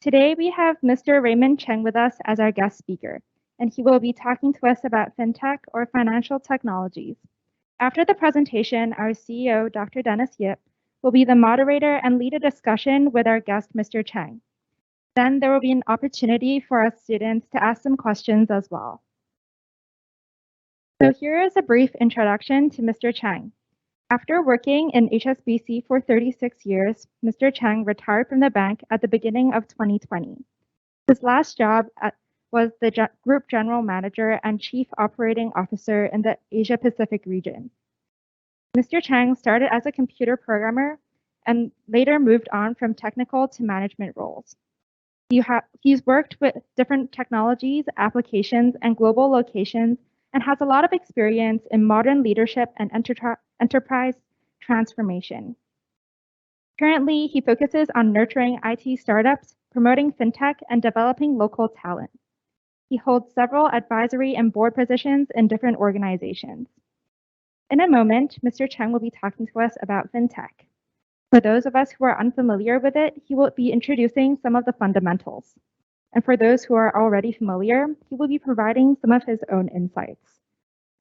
Today we have Mr. Raymond Cheng with us as our guest speaker, and he will be talking to us about FinTech or financial technologies. After the presentation, our CEO, Dr. Dennis Yip, will be the moderator and lead a discussion with our guest, Mr. Cheng. Then there will be an opportunity for our students to ask some questions as well. So here is a brief introduction to Mr. Cheng. After working in HSBC for 36 years, Mr. Cheng retired from the bank at the beginning of 2020. His last job was the Group General Manager and Chief Operating Officer in the Asia Pacific region. Mr. Cheng started as a computer programmer and later moved on from technical to management roles. He's worked with different technologies, applications, and global locations, and has a lot of experience in modern leadership and enterprise transformation. Currently, he focuses on nurturing IT startups, promoting FinTech, and developing local talent. He holds several advisory and board positions in different organizations. In a moment, Mr. Cheng will be talking to us about FinTech. For those of us who are unfamiliar with it, he will be introducing some of the fundamentals. And for those who are already familiar, he will be providing some of his own insights.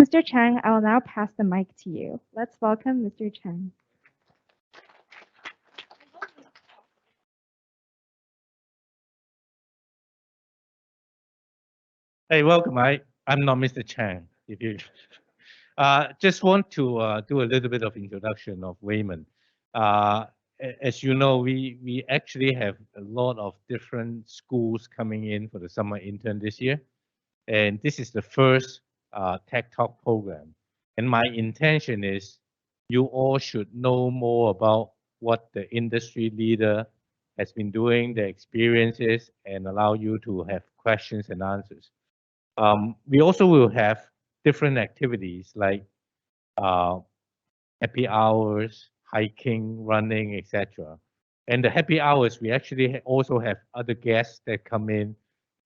Mr. Cheng, I will now pass the mic to you. Let's welcome Mr. Cheng. Hey, welcome. I'm not Mr. Cheng. If you just want to do a little bit of introduction of Raymond. As you know, we actually have a lot of different schools coming in for the summer intern this year, and this is the first Tech Talk program. And my intention is you all should know more about what the industry leader has been doing, their experiences, and allow you to have questions and answers. We also will have different activities like happy hours, hiking, running, etc. And the happy hours, we actually also have other guests that come in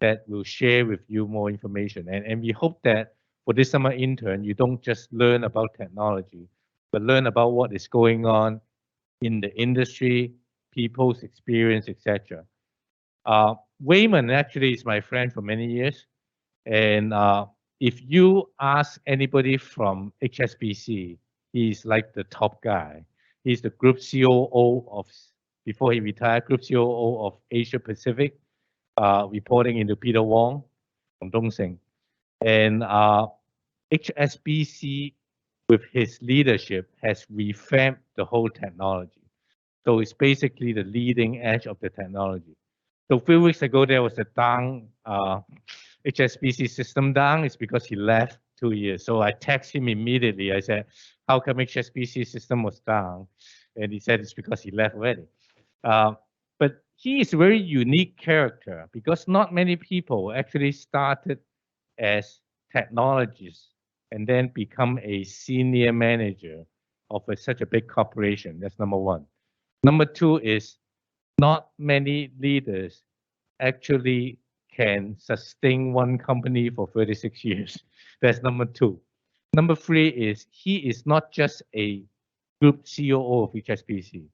that will share with you more information. And we hope that for this summer intern, you don't just learn about technology, but learn about what is going on in the industry, people's experience, etc. Raymond actually is my friend for many years. And if you ask anybody from HSBC, he's like the top guy. He's the group COO of, before he retired, group COO of Asia Pacific, reporting into Peter Wong from Dongxing. And HSBC, with his leadership, has revamped the whole technology. So it's basically the leading edge of the technology. So a few weeks ago, there was a down HSBC system down. It's because he left 2 years. So I texted him immediately. I said, how come HSBC system was down? And he said, it's because he left already. But he is a very unique character because not many people actually started as technologists and then become a senior manager of such a big corporation. That's number one. Number two is not many leaders actually can sustain one company for 36 years. That's number two. Number three is he is not just a group COO of HSBC.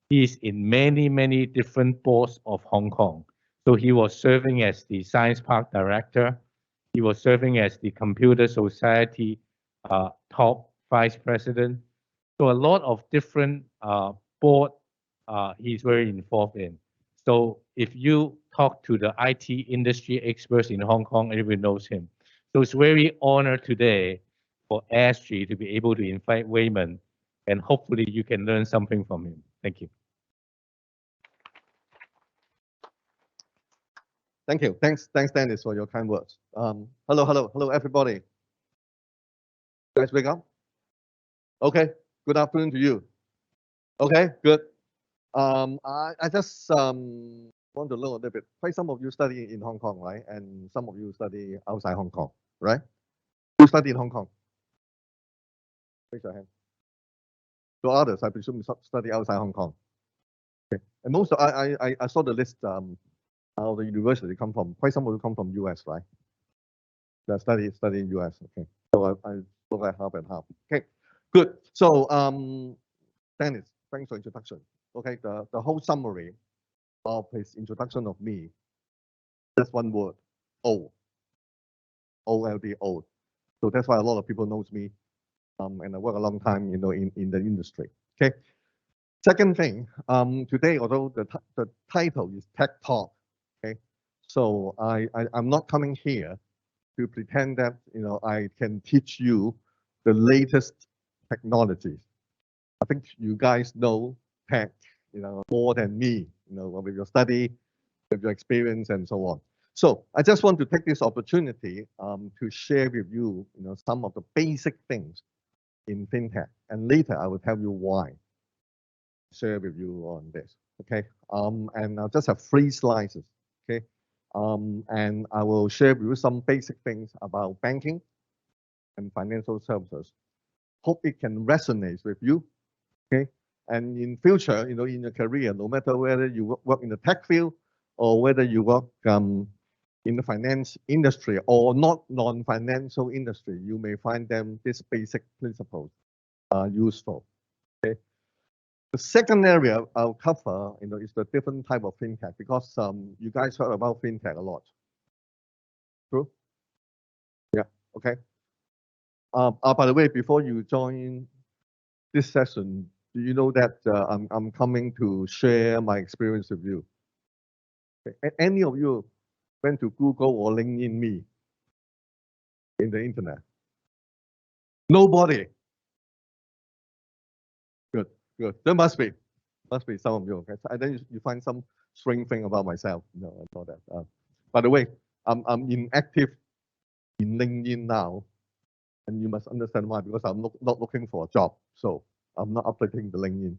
He is in many, many different boards of Hong Kong. So he was serving as the Science Park Director. He was serving as the Computer Society top vice president. So a lot of different board he's very involved in. So if you talk to the IT industry experts in Hong Kong, everyone knows him. So it's very honored today for ASG to be able to invite Raymond, and hopefully you can learn something from him. Thank you. Thank you. Thanks, Dennis, for your kind words. Hello, everybody. You guys wake up? Okay. Good afternoon to you. Okay, good. I just want to learn a little bit. Quite some of you study in Hong Kong, right? And some of you study outside Hong Kong, right? Who study in Hong Kong? Raise your hand. So others, I presume, study outside Hong Kong. Okay. And most of I saw the list how the university come from. Quite some of you come from US, right? They study in US. Okay. So I look at half and half. Okay, good. So Dennis, thanks for introduction. Okay, the whole summary of his introduction of me, just one word, old. OLD, old. So that's why a lot of people knows me, and I work a long time, in the industry. Okay. Second thing, today, although the title is Tech Talk, okay, so I'm not coming here to pretend that I can teach you the latest technologies. I think you guys know tech, more than me, with your study, with your experience, and so on. So I just want to take this opportunity to share with you, some of the basic things in FinTech, and later I will tell you why. Share with you on this, okay? And I'll just have 3 slides, okay? And I will share with you some basic things about banking and financial services. Hope it can resonate with you, okay? And in future, in your career, no matter whether you work in the tech field or whether you work in the finance industry or not non-financial industry, you may find these basic principles are useful. Okay. The second area I'll cover, is the different type of FinTech, because you guys heard about FinTech a lot. True? Yeah. Okay. By the way, before you join this session, do you know that I'm coming to share my experience with you? Okay. Any of you went to Google or LinkedIn me in the internet? Nobody. Good, good. There must be some of you. Okay, and then you find some strange thing about myself. No, I know that. By the way, I'm inactive in LinkedIn now, and you must understand why, because I'm not looking for a job, so I'm not updating the LinkedIn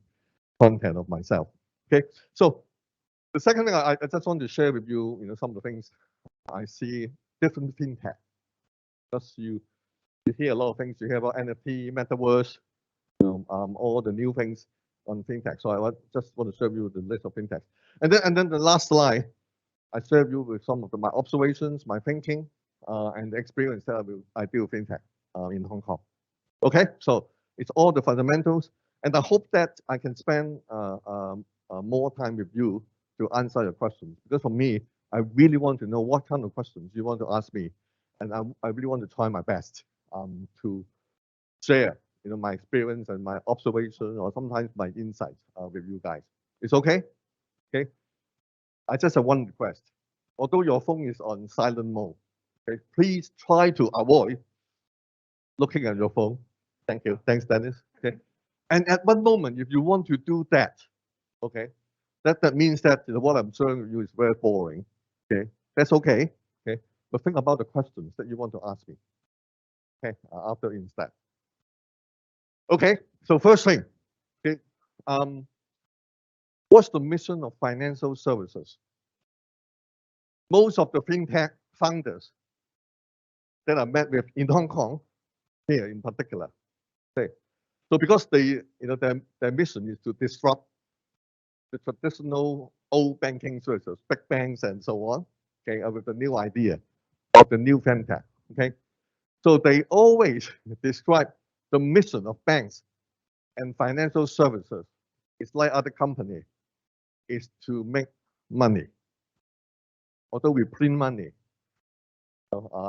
content of myself. Okay, so the second thing I just want to share with you, some of the things I see different FinTech. Because you hear a lot of things. You hear about NFT, metaverse, all the new things on FinTech. So I just want to show you the list of FinTech. And then the last slide, I share you with some of my observations, my thinking, and the experience that I do FinTech in Hong Kong. Okay, so it's all the fundamentals, and I hope that I can spend more time with you to answer your questions. Because for me, I really want to know what kind of questions you want to ask me, and I really want to try my best to share, my experience and my observation, or sometimes my insights with you guys. It's okay? Okay. I just have one request. Although your phone is on silent mode, okay, please try to avoid looking at your phone. Thank you. Thanks, Dennis. Okay. And at one moment, if you want to do that, okay, that means that what I'm showing you is very boring. Okay. That's okay. Okay. But think about the questions that you want to ask me. Okay. After instead. Okay. So first thing, okay, what's the mission of financial services? Most of the FinTech founders that I met with in Hong Kong, here in particular, okay, so because their mission is to disrupt the traditional old banking services, big banks and so on, okay, with the new idea of the new FinTech, okay. So they always describe the mission of banks and financial services. It's like other companies, is to make money. Although we print money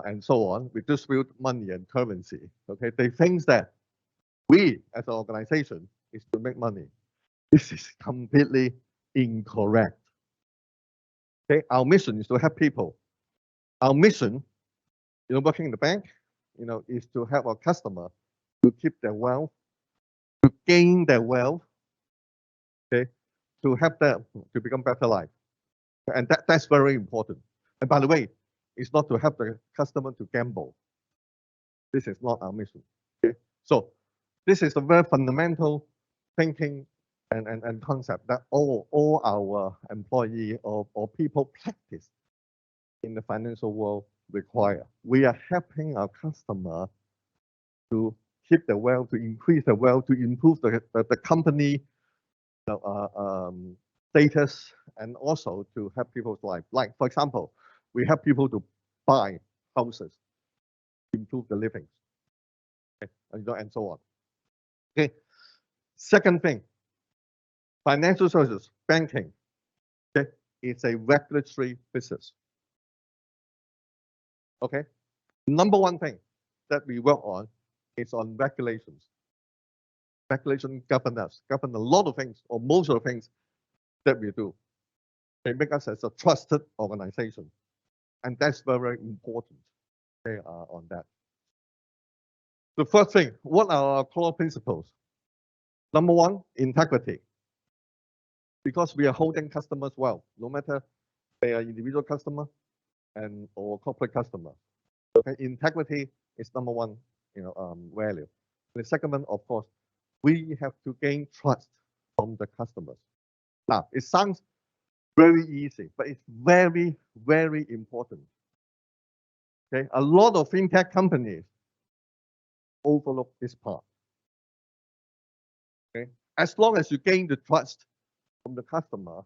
and so on, we distribute money and currency. Okay, they think that we as an organization is to make money. This is completely incorrect. Okay, our mission is to help people. Our mission, working in the bank, is to help our customer to keep their wealth, to gain their wealth, okay, to help them to become better life. And that's very important. And by the way, it's not to help the customer to gamble. This is not our mission. Okay? So this is a very fundamental thinking and concept that all our employee or people practice in the financial world require. We are helping our customer to keep their wealth, to increase their wealth, to improve the company status, and also to help people's life. Like, for example, we help people to buy houses, improve the living, okay, and so on. Okay. Second thing, financial services, banking. Okay. it's a regulatory business. Okay, number one thing that we work on is on regulations. Regulation govern us, govern a lot of things, or most of the things that we do. They make us as a trusted organization, and that's very, very important. Okay, on that. The first thing, what are our core principles? Number one, integrity. Because we are holding customers well, no matter they are individual customer or corporate customer. Okay, integrity is number one, value. The second one, of course, we have to gain trust from the customers. Now, it sounds very easy, but it's very, very important. Okay, a lot of fintech companies overlook this part. Okay, as long as you gain the trust from the customer,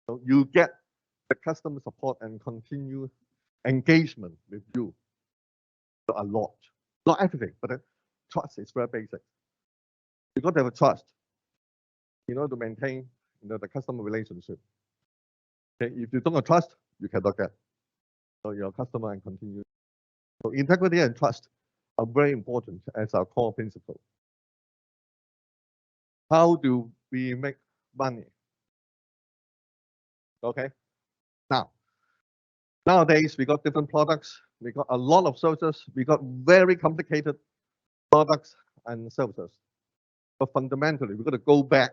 so you get the customer support and continue engagement with you a lot. Not everything, but trust is very basic. You got to have a trust, to maintain the customer relationship. Okay, if you don't have trust, you cannot get your customer and continue. So integrity and trust are very important as our core principle. How do we make money? Okay, nowadays we got different products, we got a lot of services, we got very complicated products and services. But fundamentally, we've got to go back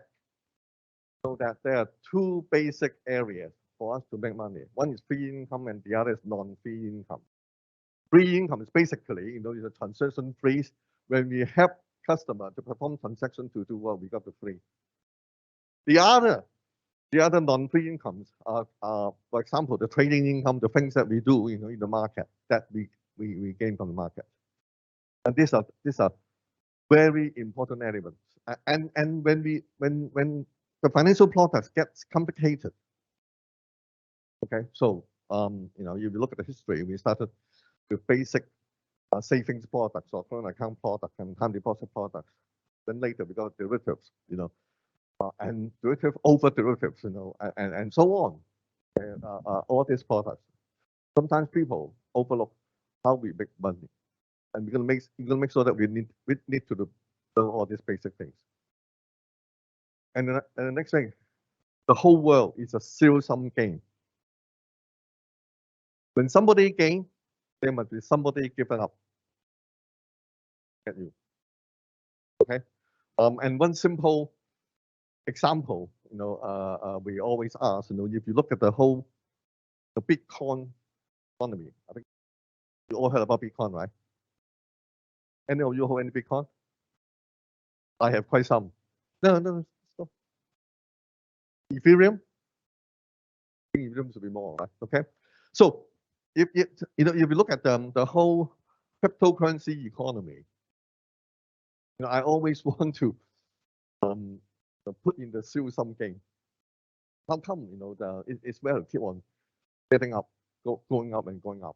so that there are two basic areas for us to make money. One is free income and the other is non-free income. Free income is basically, is a transaction fees. When we help customer to perform transaction to do what we got the free. The other non-free incomes are, for example, the trading income, the things that we do, in the market that we gain from the market. And these are very important elements. And when the financial products gets complicated, okay, so if you look at the history, we started with basic savings products or current account products and time deposit products. Then later we got derivatives, and derivative over derivatives, and so on. And, all these products. Sometimes people overlook how we make money, and we're gonna make sure that we need to do all these basic things. And the next thing, the whole world is a zero-sum game. When somebody gain, there must be somebody giving up. Get you? Okay. And one simple example, we always ask, if you look at the Bitcoin economy, I think you all heard about Bitcoin, right? Any of you hold any Bitcoin? I have quite some. No. Stop. Ethereum? I think Ethereum should be more, right? Okay. So if you look at the whole cryptocurrency economy, I always want to put in the zero-sum game. How come it's well to keep on getting up, going up and going up?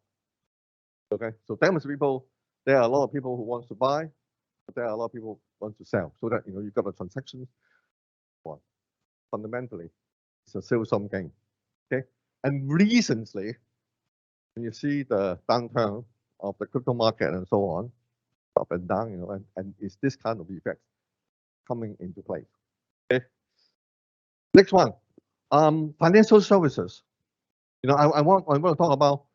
Okay, so there are a lot of people who want to buy, but there are a lot of people who want to sell, so that you got a transaction. Fundamentally, it's a zero-sum game. Okay, and recently, when you see the downturn of the crypto market and so on, up and down, and it's this kind of effect coming into place. Okay. Next one, financial services. I want to talk about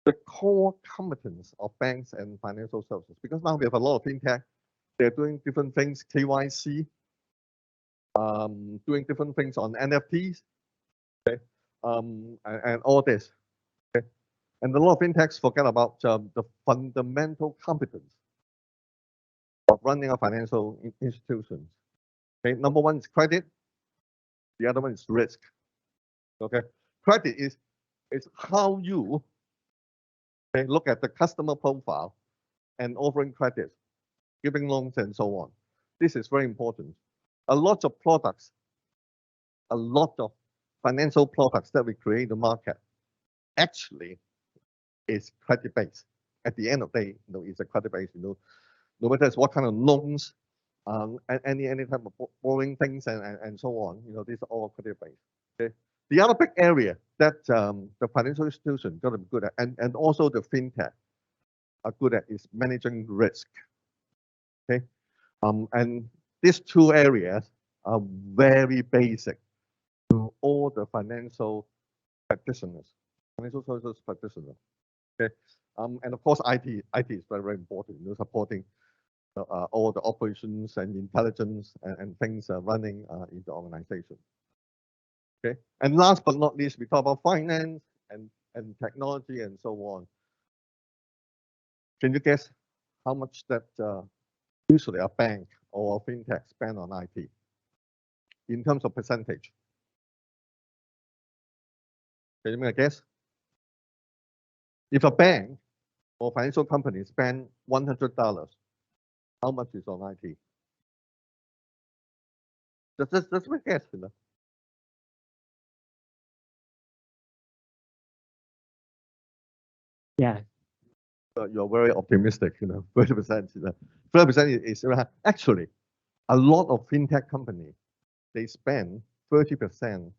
the core competence of banks and financial services, because now we have a lot of fintech. They're doing different things, KYC, doing different things on NFTs, okay, and all this. Okay, and a lot of fintechs forget about the fundamental competence of running a financial institution. Okay, number one is credit. The other one is risk. Okay, credit is how you look at the customer profile and offering credit, giving loans and so on. This is very important. A lot of financial products that we create in the market actually is credit based. At the end of the day, it's a credit based. No matter what kind of loans, any type of borrowing things and so on. These are all credit based. Okay, The other big area that the financial institution got to be good at, and also the FinTech are good at, is managing risk. Okay, and these two areas are very basic to all the financial practitioners, financial services practitioners. Okay, and of course, IT is very, very important. Supporting all the operations and intelligence and things running in the organization. Okay, and last but not least, we talk about finance and technology and so on. Can you guess how much that usually a bank or a FinTech spend on IT in terms of percentage? Can you make a guess? If a bank or financial company spend $100, how much is on IT? Just make a guess. Yeah. You're very optimistic, 30%. 30% is actually a lot of FinTech companies. They spend 30%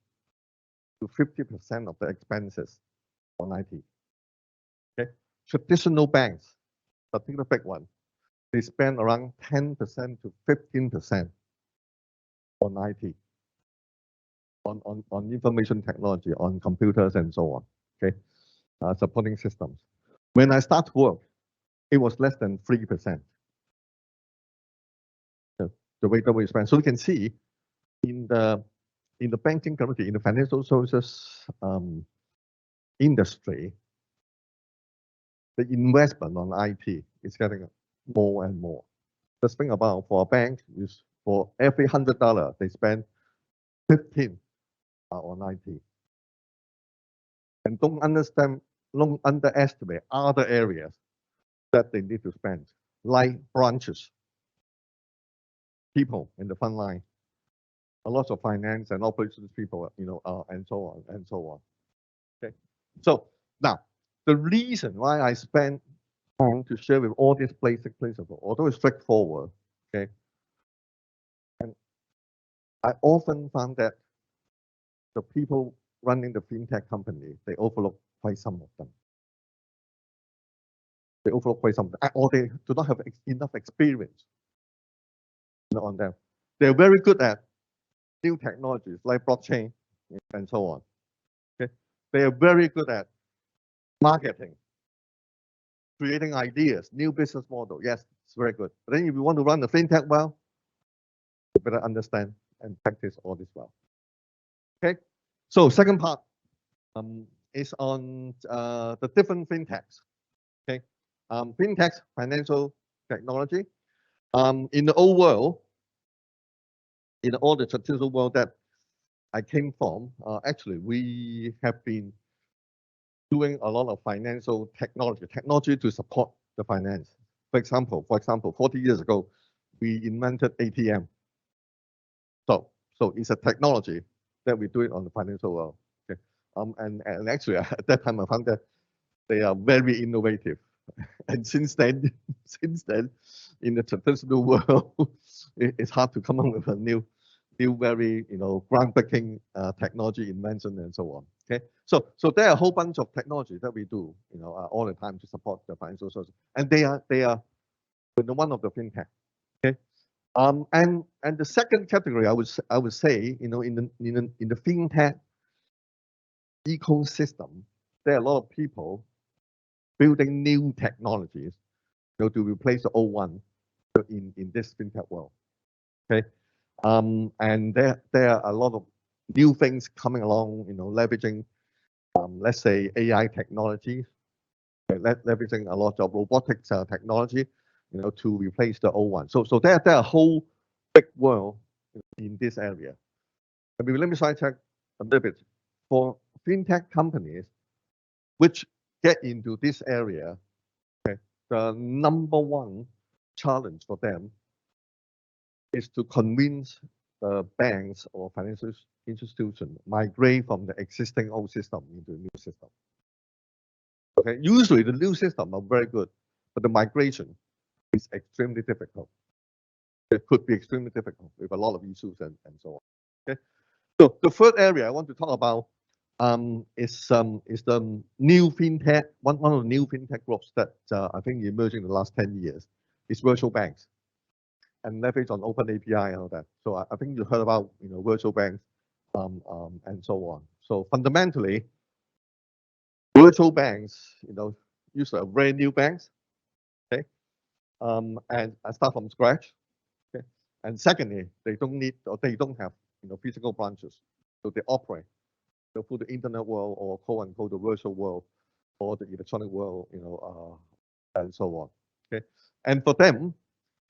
to 50% of the expenses on IT. Okay, traditional banks, particularly big one, they spend around 10% to 15% on IT, on information technology, on computers and so on. Okay, supporting systems. When I start to work, it was less than 3%. The way that we spend. So you can see in the banking community, in the financial services industry, the investment on IT is getting more and more. Just think about, for a bank, is for every $100 they spend 15 on IT. And don't underestimate other areas that they need to spend, like branches, people in the front line, a lot of finance and operations people, and so on and so on. Okay, so now the reason why I spend time to share with all these basic principles, although it's straightforward, okay, and I often found that the people running the FinTech company, they overlook quite some of them. They overlook quite some, or they do not have enough experience on them. They're very good at new technologies like blockchain and so on. Okay, they are very good at marketing, creating ideas, new business model. Yes, it's very good. But then if you want to run the FinTech well, you better understand and practice all this well. Okay, so second part is on the different FinTechs. Okay, FinTechs, financial technology. In the old world, in all the traditional world that I came from, actually we have been doing a lot of financial technology to support the finance. For example, 40 years ago, we invented ATM. So it's a technology that we do it on the financial world. Okay, and actually at that time I found that they are very innovative. And since then, in the traditional world, it's hard to come up with a new very groundbreaking technology invention and so on. Okay, so there are a whole bunch of technology that we do all the time to support the financial services, and they are one of the FinTech. Okay, and the second category I would say in the FinTech ecosystem, there are a lot of people building new technologies to replace the old one in this FinTech world. Okay, and there are a lot of new things coming along, leveraging, let's say, AI technology, leveraging a lot of robotics technology, to replace the old one. So there are a whole big world in this area. Let me try to check a little bit. For FinTech companies which get into this area, okay, the number one challenge for them is to convince the banks or financial institutions migrate from the existing old system into a new system. Okay, usually the new system are very good, but the migration is extremely difficult. It could be extremely difficult with a lot of issues and so on. Okay, so the third area I want to talk about is the new FinTech, one of the new FinTech groups that I think emerging in the last 10 years is virtual banks and leverage on open API and all that. So I think you heard about virtual banks and so on. So fundamentally, virtual banks usually are brand new banks, okay, and I start from scratch, okay. And secondly, they don't need or they don't have physical branches, so they operate through the internet world or quote unquote the virtual world or the electronic world, and so on. Okay, and for them,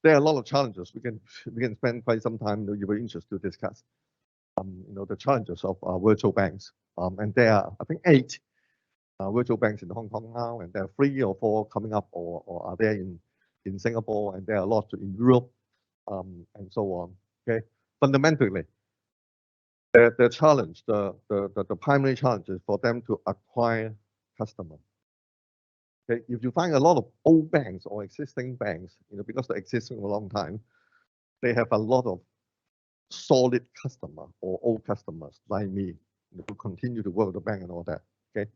there are a lot of challenges. We can spend quite some time. You were interested to discuss, the challenges of virtual banks. And there are, I think, 8 virtual banks in Hong Kong now, and there are 3 or 4 coming up or are there in Singapore, and there are a lot in Europe, and so on. Okay, fundamentally, the challenge, the primary challenge is for them to acquire customers. Okay, if you find a lot of old banks or existing banks, because they're existing for a long time, they have a lot of solid customer or old customers like me who continue to work with the bank and all that. Okay,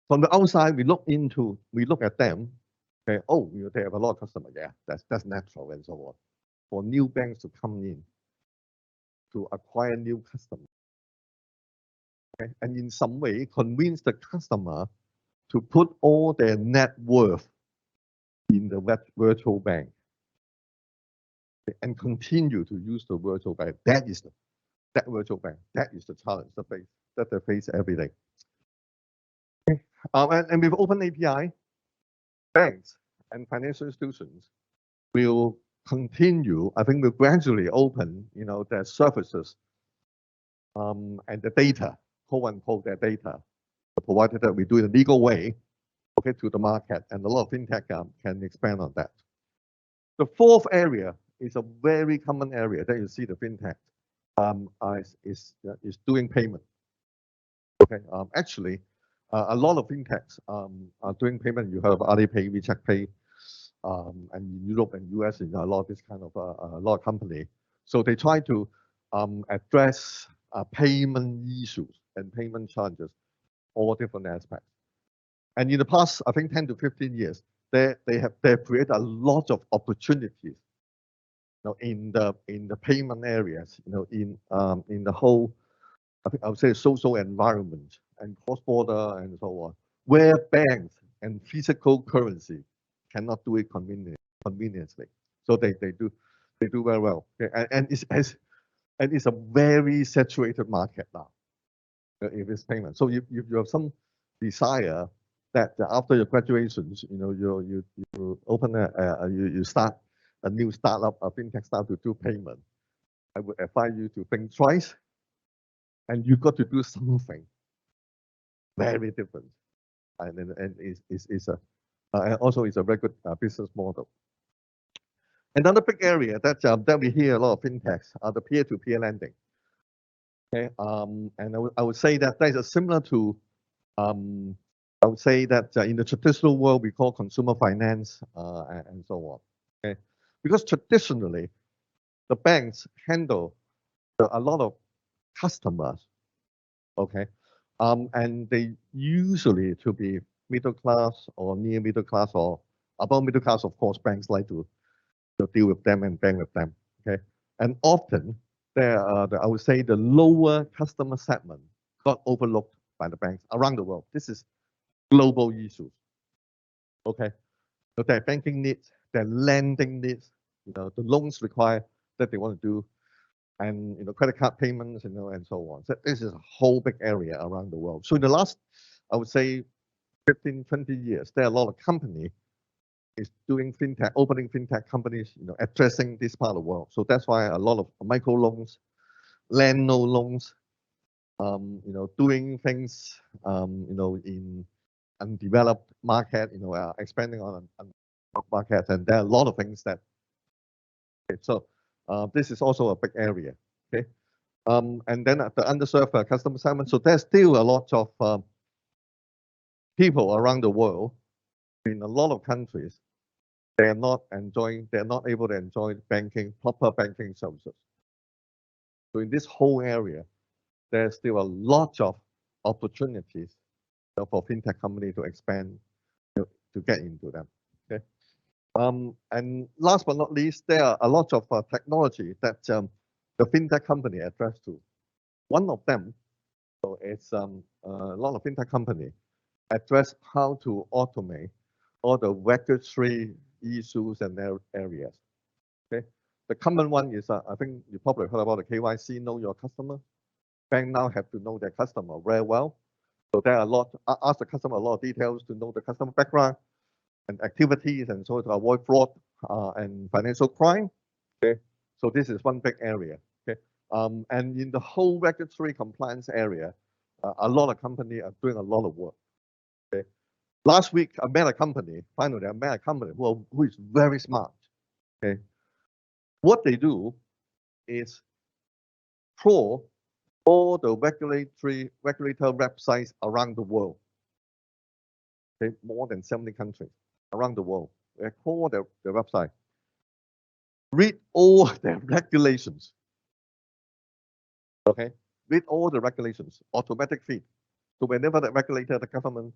from the outside we look at them. Okay, oh, they have a lot of customers. Yeah, that's natural and so on. For new banks to come in to acquire new customers, okay, and in some way convince the customer to put all their net worth in the virtual bank, okay, and continue to use the virtual bank. That virtual bank. That is the challenge that they face every day. Okay. And with open API, banks and financial institutions will continue. I think will gradually open, their services and the data, quote unquote, their data, provided that we do it in a legal way, okay, to the market, and a lot of FinTech can expand on that. The fourth area is a very common area that you see the FinTech is doing payment. Okay, actually, a lot of FinTechs are doing payment. You heard of Alipay, WeChat Pay, and in Europe and US, a lot of this kind of a lot of company. So they try to address payment issues and payment challenges, all different aspects. And in the past, I think 10 to 15 years, they have created a lot of opportunities, in the payment areas, in the whole, I would say, social environment and cross-border and so on, where banks and physical currency cannot do it conveniently. So they do very well. Okay? And it's a very saturated market now, if it's payment. So if you have some desire that after your graduations, you open you start a new startup, a FinTech startup to do payment, I would advise you to think twice, and you got to do something very different, and also it's a very good business model. Another big area that we hear a lot of FinTechs are the peer-to-peer lending. Okay, and I would say that is similar to I would say that in the traditional world we call consumer finance and so on. Okay, because traditionally the banks handle a lot of customers. Okay, and they usually to be middle class or near middle class or above middle class. Of course, banks like to deal with them and bank with them. Okay, and often I would say the lower customer segment got overlooked by the banks around the world. This is global issues. Okay, so their banking needs, their lending needs, the loans required that they want to do, and credit card payments, and so on. So this is a whole big area around the world. So in the last, I would say, 15, 20 years, there are a lot of companies is doing FinTech, opening FinTech companies, addressing this part of the world. So that's why a lot of micro loans, land no loans, doing things, in undeveloped market, expanding on market, and there are a lot of things that. Okay, so this is also a big area. Okay, and then the underserved customer segment. So there's still a lot of people around the world in a lot of countries. They're not able to enjoy proper banking services. So in this whole area, there's still a lot of opportunities for fintech company to expand, to get into them. Okay. And last but not least, there are a lot of technology that the fintech company address to. One of them, so it's a lot of fintech company address how to automate all the regulatory issues and areas. Okay, the common one is I think you probably heard about the KYC, know your customer. Bank now have to know their customer very well. So there are a lot, ask the customer a lot of details to know the customer background and activities, and so to avoid fraud and financial crime. Okay, so this is one big area. Okay, and in the whole regulatory compliance area, a lot of companies are doing a lot of work. Okay, last week I met a company. Finally, I met a company who is very smart. Okay, what they do is crawl all the regulator websites around the world. Okay, more than 70 countries around the world. They crawl their website, read all the regulations. Okay, read all the regulations, automatic feed. So whenever the regulator, the government,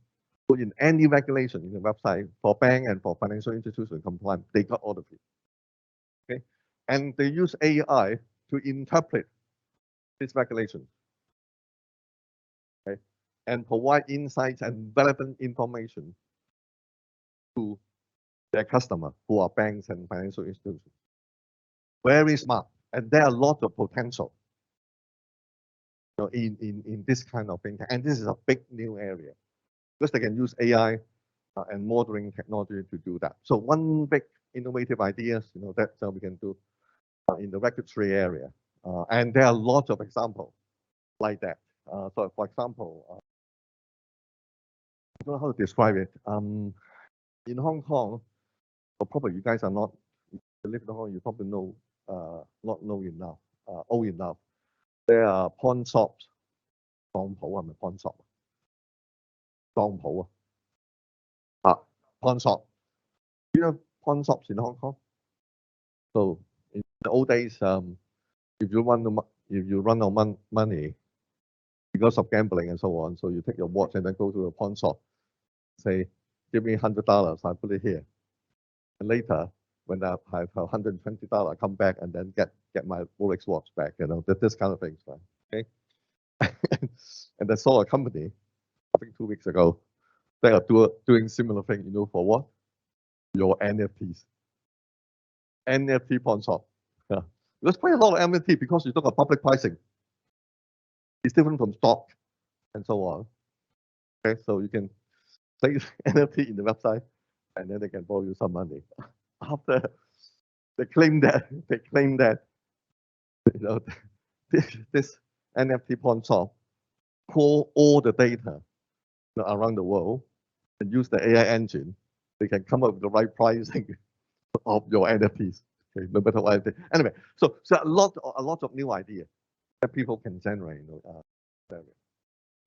put in any regulation in the website for bank and for financial institution compliance, they got all the feed. Okay, and they use AI to interpret these regulations. Okay, and provide insights and relevant information to their customer, who are banks and financial institutions. Very smart, and there are a lot of potential, in this kind of thing. And this is a big new area because they can use AI and modeling technology to do that. So one big innovative ideas, that we can do in the regulatory area, and there are lots of examples like that. So, for example, I don't know how to describe it. In Hong Kong, or probably you guys are not, if you live in Hong Kong, you probably know, not know enough, old enough. There are pawn shops, 當鋪係咪 pawn shop？ 當鋪pawn shop. You know pawn shops in Hong Kong? So in the old days, if you run out of money because of gambling and so on, so you take your watch and then go to a pawn shop, say, give me $100, I put it here. And later, when I have $120, I come back and then get my Rolex watch back, this kind of things, right? Okay. And I saw a company, I think 2 weeks ago, they are doing similar thing, for what? Your NFTs. NFT pawn shop. Yeah. There's quite a lot of NFT because you talk about public pricing. It's different from stock and so on. Okay, so you can place NFT in the website and then they can borrow you some money. After they claim that this NFT pawn shop pull all the data around the world and use the AI engine, they can come up with the right pricing of your NFTs. Okay, no matter what. Anyway, so a lot of new ideas that people can generate.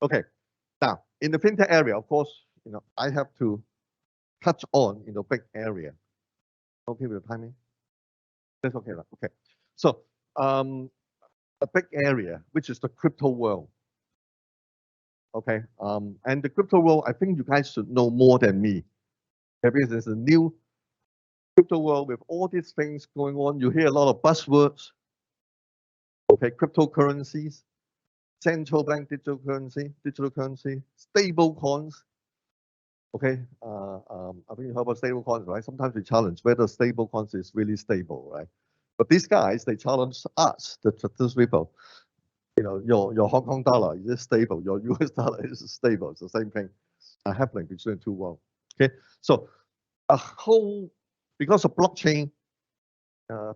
Okay, now in the fintech area, of course, I have to touch on big area. Okay with the timing? That's okay, right? Okay. So a big area, which is the crypto world. Okay, and the crypto world, I think you guys should know more than me. Because there's a new crypto world with all these things going on. You hear a lot of buzzwords. Okay, cryptocurrencies, central bank digital currency, stable coins. Okay, I think you heard about stable coins, right? Sometimes we challenge whether stable coins is really stable, right? But these guys, they challenge us, the people. Your Hong Kong dollar is stable, your US dollar is stable. It's the same thing happening between the two worlds. Okay, so because of blockchain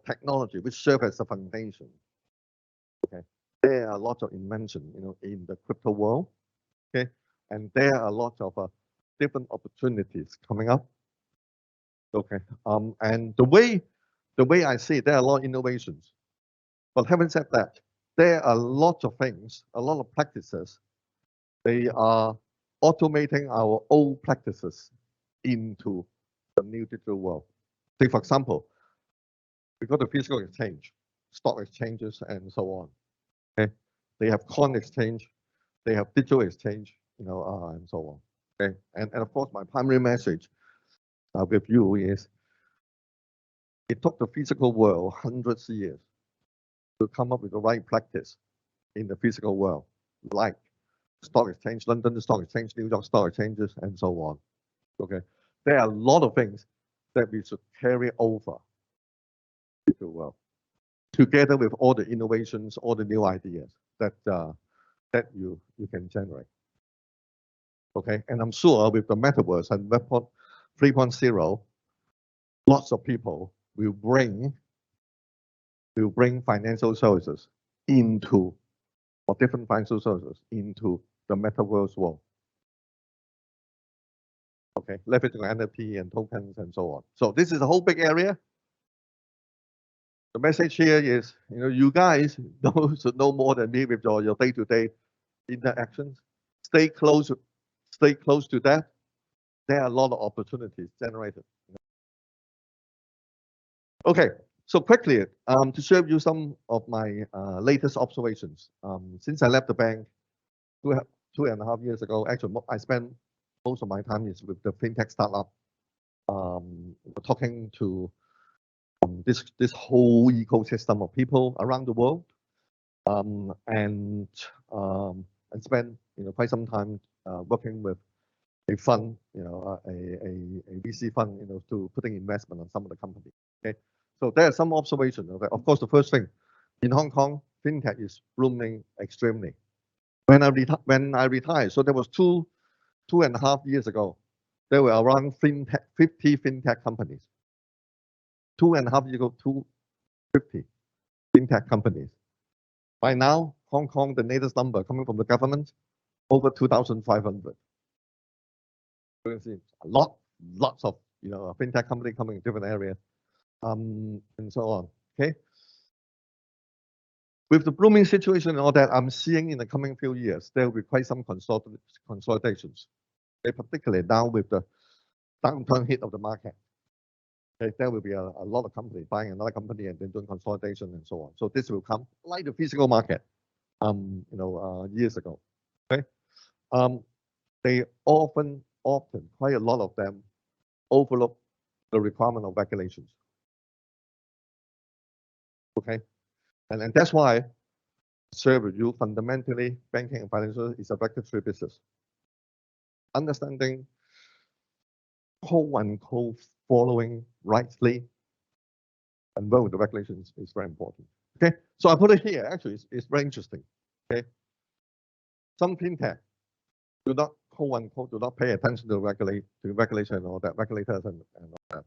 technology, which serves as a foundation. Okay, there are lots of invention, in the crypto world. Okay, and there are lots of different opportunities coming up. Okay, and the way I see it, there are a lot of innovations. But having said that, there are lots of things, a lot of practices. They are automating our old practices into the new digital world. Take, for example, we got the physical exchange, stock exchanges, and so on. Okay, they have coin exchange, They have digital exchange, and so on. Okay, and of course, my primary message with you is it took the physical world hundreds of years to come up with the right practice in the physical world, like stock exchange, London Stock Exchange, New York Stock Exchanges, and so on. Okay, there are a lot of things that we should carry over to the world, together with all the innovations, all the new ideas that that you can generate. Okay, and I'm sure with the metaverse and Web 3.0, lots of people will bring financial services into, or different financial services into the metaverse world. Okay, leveraging NFT and tokens and so on. So this is a whole big area. The message here is, you guys should know more than me with your day-to-day interactions. Stay close to that. There are a lot of opportunities generated. Okay, so quickly, to share with you some of my latest observations. Since I left the bank 2.5 years ago, actually, I spent most of my time is with the FinTech startup, talking to this whole ecosystem of people around the world, and spend quite some time working with a fund, a VC fund, to putting investment on some of the companies. Okay, so there are some observations. Okay? Of course, the first thing in Hong Kong, FinTech is blooming extremely. When I retired, so there was 2.5 years ago, there were around 50 FinTech companies. 2.5 years ago, 250 FinTech companies. By now, Hong Kong, the latest number coming from the government, over 2,500. You can see lots of FinTech company coming in different areas, and so on. Okay. With the blooming situation and all that, I'm seeing in the coming few years there will be quite some consolidations. Okay, particularly now with the downturn hit of the market. Okay, there will be a lot of companies buying another company and then doing consolidation and so on. So this will come like the physical market, years ago. Okay, they often, quite a lot of them overlook the requirement of regulations. Okay, and that's why I share with you fundamentally banking and financial is a regulatory business. Understanding quote-unquote following rightly and well with the regulations is very important. Okay, so I put it here. Actually, it's very interesting. Okay, some FinTech do not quote-unquote do not pay attention to regulation and all that, regulators and all that.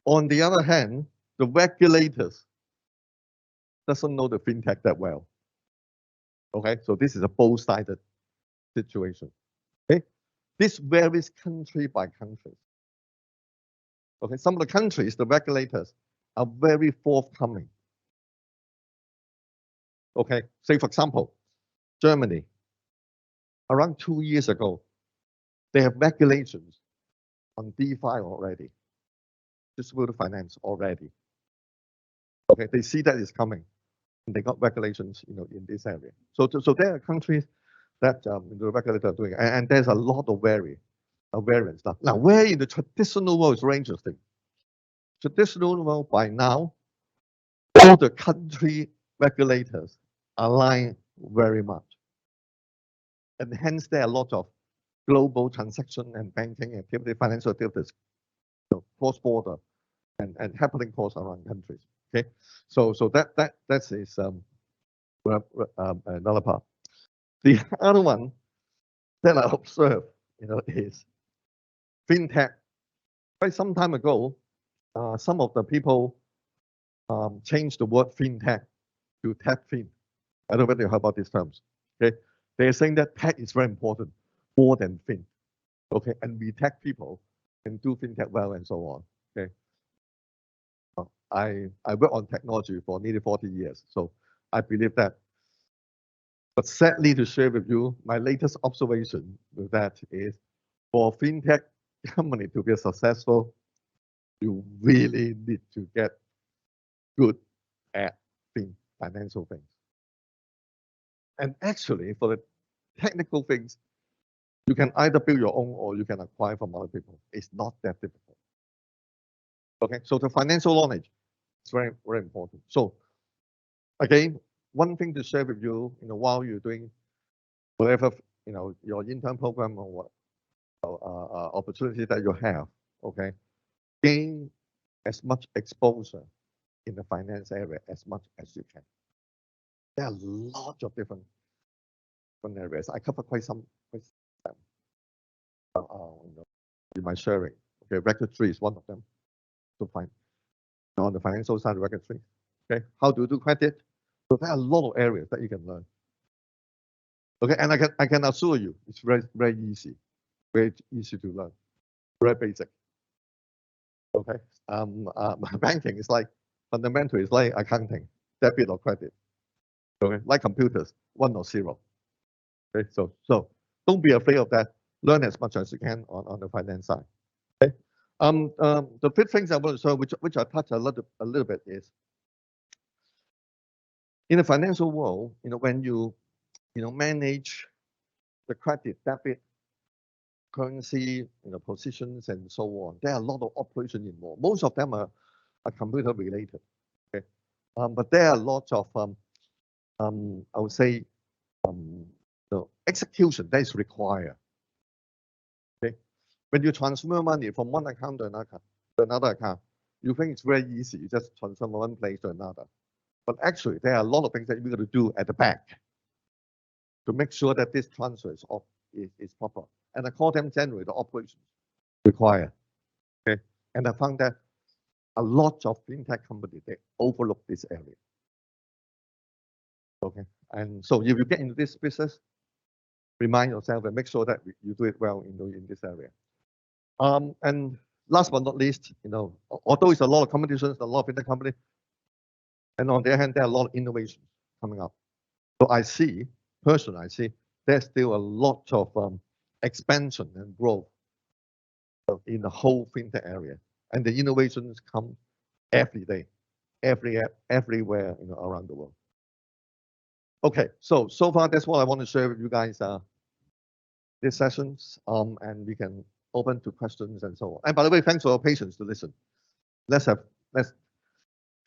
On the other hand, the regulators doesn't know the FinTech that well. Okay, so this is a both-sided situation. Okay, this varies country by country. Okay, some of the countries, the regulators are very forthcoming. Okay, say for example, Germany, around 2 years ago, they have regulations on DeFi already, distributed finance already. Okay, they see that is coming, and they got regulations, in this area. So there are countries that the regulators are doing, and there's a lot of variance stuff. Now, where in the traditional world is very interesting. Traditional world by now, all the country regulators align very much, and hence there are a lot of global transaction and banking activity, financial activities, cross-border and happening across around countries. Okay, so that is another part. The other one that I observe, is FinTech. Quite some time ago, some of the people changed the word FinTech to TechFin. I don't know whether you heard about these terms. Okay, they're saying that tech is very important, more than fin. Okay, and we tech people can do FinTech well and so on. Okay, I work on technology for nearly 40 years, so I believe that. But sadly, to share with you, my latest observation with that is, for FinTech company to be successful, you really need to get good at financial things. And actually, for the technical things, you can either build your own or you can acquire from other people. It's not that difficult. Okay, so the financial knowledge is very, very important. So again, one thing to share with you, while you're doing whatever, your intern program or what opportunity that you have, okay, gain as much exposure in the finance area as much as you can. There are lots of different areas. I cover quite some in my sharing. Okay, regulatory is one of them. To find on the financial side, regulatory. Okay, how to do credit. So there are a lot of areas that you can learn. Okay, and I can assure you, it's very, very easy to learn, very basic. Okay, banking is like fundamental. It's like accounting, debit or credit. Okay, like computers, 1 or 0. Okay, so don't be afraid of that. Learn as much as you can on the finance side. Okay, the fifth things I want to show, which I touched a little bit, is in the financial world, when you manage the credit, debit, currency, positions and so on, there are a lot of operations involved. Most of them are computer related. Okay, but there are lots of I would say the execution that is required. Okay, when you transfer money from one account to another account, you think it's very easy. You just transfer from one place to another. But actually, there are a lot of things that you got to do at the back to make sure that this transfer is proper. And I call them generally the operations required. Okay, and I found that a lot of fintech companies, they overlook this area. Okay, and so if you get into this business, remind yourself and make sure that you do it well in this area. And last but not least, although it's a lot of competitions, a lot of fintech companies, and on the other hand, there are a lot of innovations coming up. So I see there's still a lot of expansion and growth in the whole fintech area, and the innovations come every day, everywhere around the world. Okay, so far that's what I want to share with you guys these sessions, and we can open to questions and so on. And by the way, thanks for your patience to listen. Let's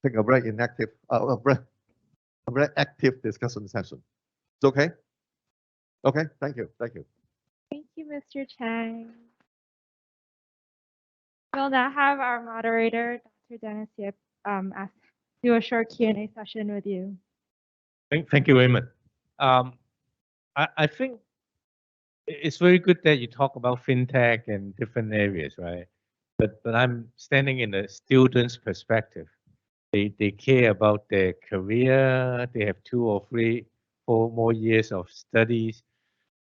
take a very inactive, a very active discussion session. It's okay? Okay, thank you. Thank you, Mr. Cheng. We'll now have our moderator, Dr. Dennis Yip, do a short Q&A session with you. Thank you, Raymond. I think it's very good that you talk about fintech and different areas, right? But I'm standing in the student's perspective. They care about their career. They have 2 or 3, 4 more years of studies.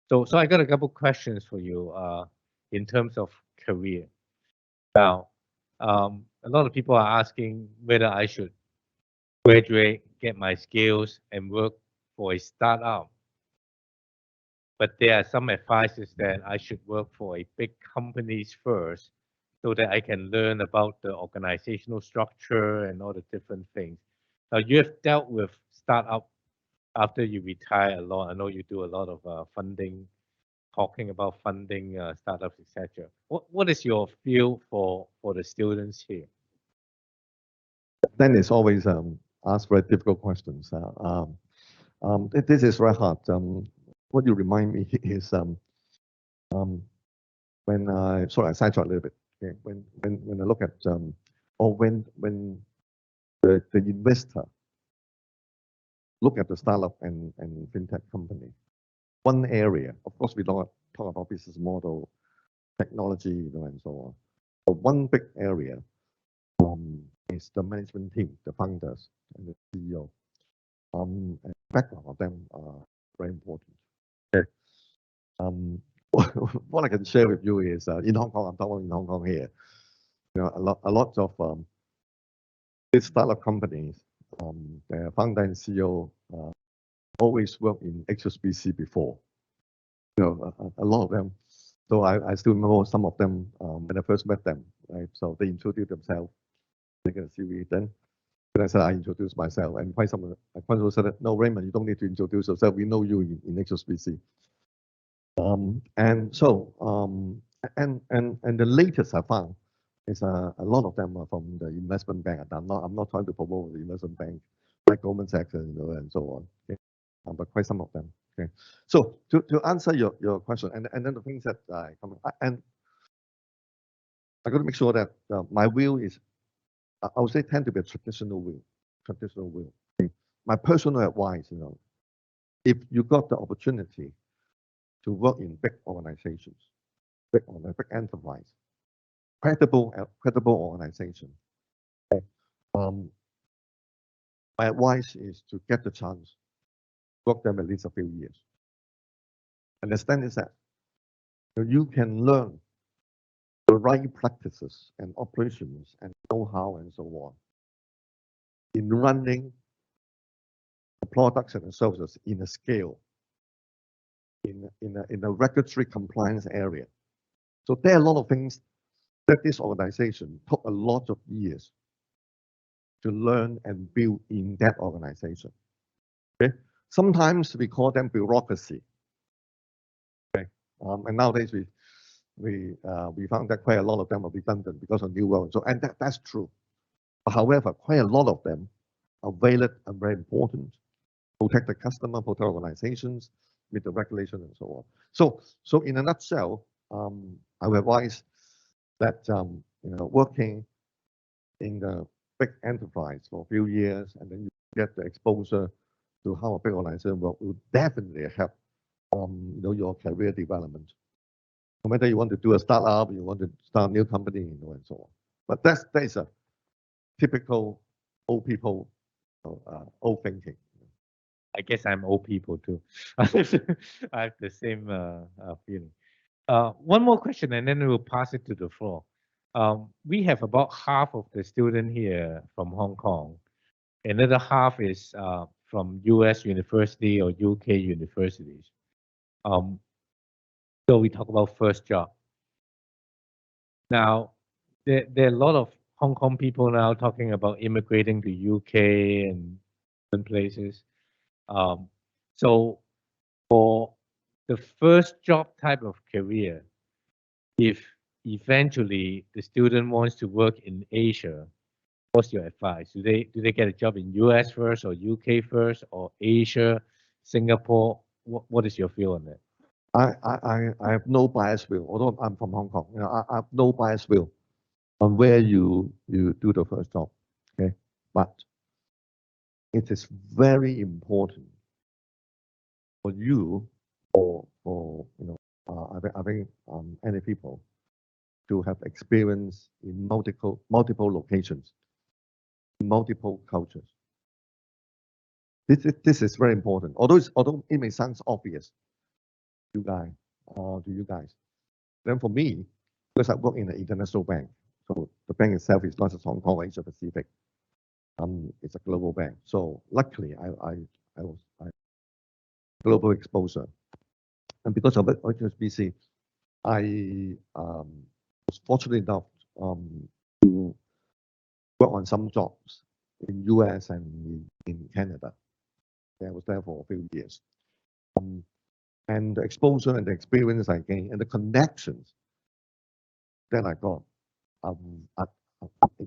So I got a couple questions for you in terms of career. Now, a lot of people are asking whether I should graduate, get my skills, and work for a startup. But there are some advices that I should work for a big companies first, so that I can learn about the organizational structure and all the different things. Now, you have dealt with startup after you retire a lot. I know you do a lot of funding, talking about funding startups, etc. What is your feel for the students here? Dennis always asks very difficult questions. This is very hard. What you remind me is when I sidetrack a little bit. Okay, when I look at or when the investor look at the startup and fintech company, one area, of course, we don't talk about business model, technology, and so on. But one big area is the management team, the founders and the CEO. And background of them are very important. Okay. What I can share with you is in Hong Kong, I'm talking in Hong Kong here. A lot of these startup companies, their founder and CEO always worked in HSBC before. A lot of them. So I still remember some of them when I first met them. Right, so they introduced themselves. They get a CV. Then I said I introduced myself, and quite some said, "No, Raymond, you don't need to introduce yourself. We know you in HSBC." And so, and the latest I found is a lot of them are from the investment bank. I'm not trying to promote the investment bank, like Goldman Sachs, and so on. Okay? But quite some of them. Okay. So to answer your question, and then the things that I come, and I got to make sure that my view is, I would say, tend to be a traditional view. Traditional view. Okay? My personal advice, if you got the opportunity to work in big organizations, big enterprise, credible organization. Okay. My advice is to get the chance, work them at least a few years. Understand is that you can learn the right practices and operations and know-how and so on in running the products and the services in a scale, in a regulatory compliance area. So there are a lot of things that this organization took a lot of years to learn and build in that organization. Okay, sometimes we call them bureaucracy. Okay, and nowadays we found that quite a lot of them are redundant because of new world. So and that's true. However, quite a lot of them are valid and very important. Protect the customer, protect organizations, meet the regulation and so on. So in a nutshell, I would advise that working in the big enterprise for a few years and then you get the exposure to how a big organization works will definitely help your career development. No matter you want to do a startup, you want to start a new company, and so on. But that is a typical old people, old thinking. I guess I'm old people too. I have the same feeling. One more question, and then we'll pass it to the floor. We have about half of the student here from Hong Kong. Another half is from US university or UK universities. So we talk about first job. Now, there are a lot of Hong Kong people now talking about immigrating to UK and different places. So for the first job type of career, if eventually the student wants to work in Asia, what's your advice? Do they get a job in US first or UK first or Asia, Singapore? What is your feel on that? I have no bias view, although I'm from Hong Kong. I have no bias view on where you do the first job. Okay, but it is very important for you or I think any people to have experience in multiple locations, multiple cultures. This is very important. Although it may sound obvious, to you guys. Then for me, because I work in an international bank, so the bank itself is not just Hong Kong or Asia Pacific. It's a global bank. So luckily, I was global exposure, and because of it, HSBC, I was fortunate enough to work on some jobs in US and in Canada. I was there for a few years. And the exposure and the experience I gained and the connections that I got are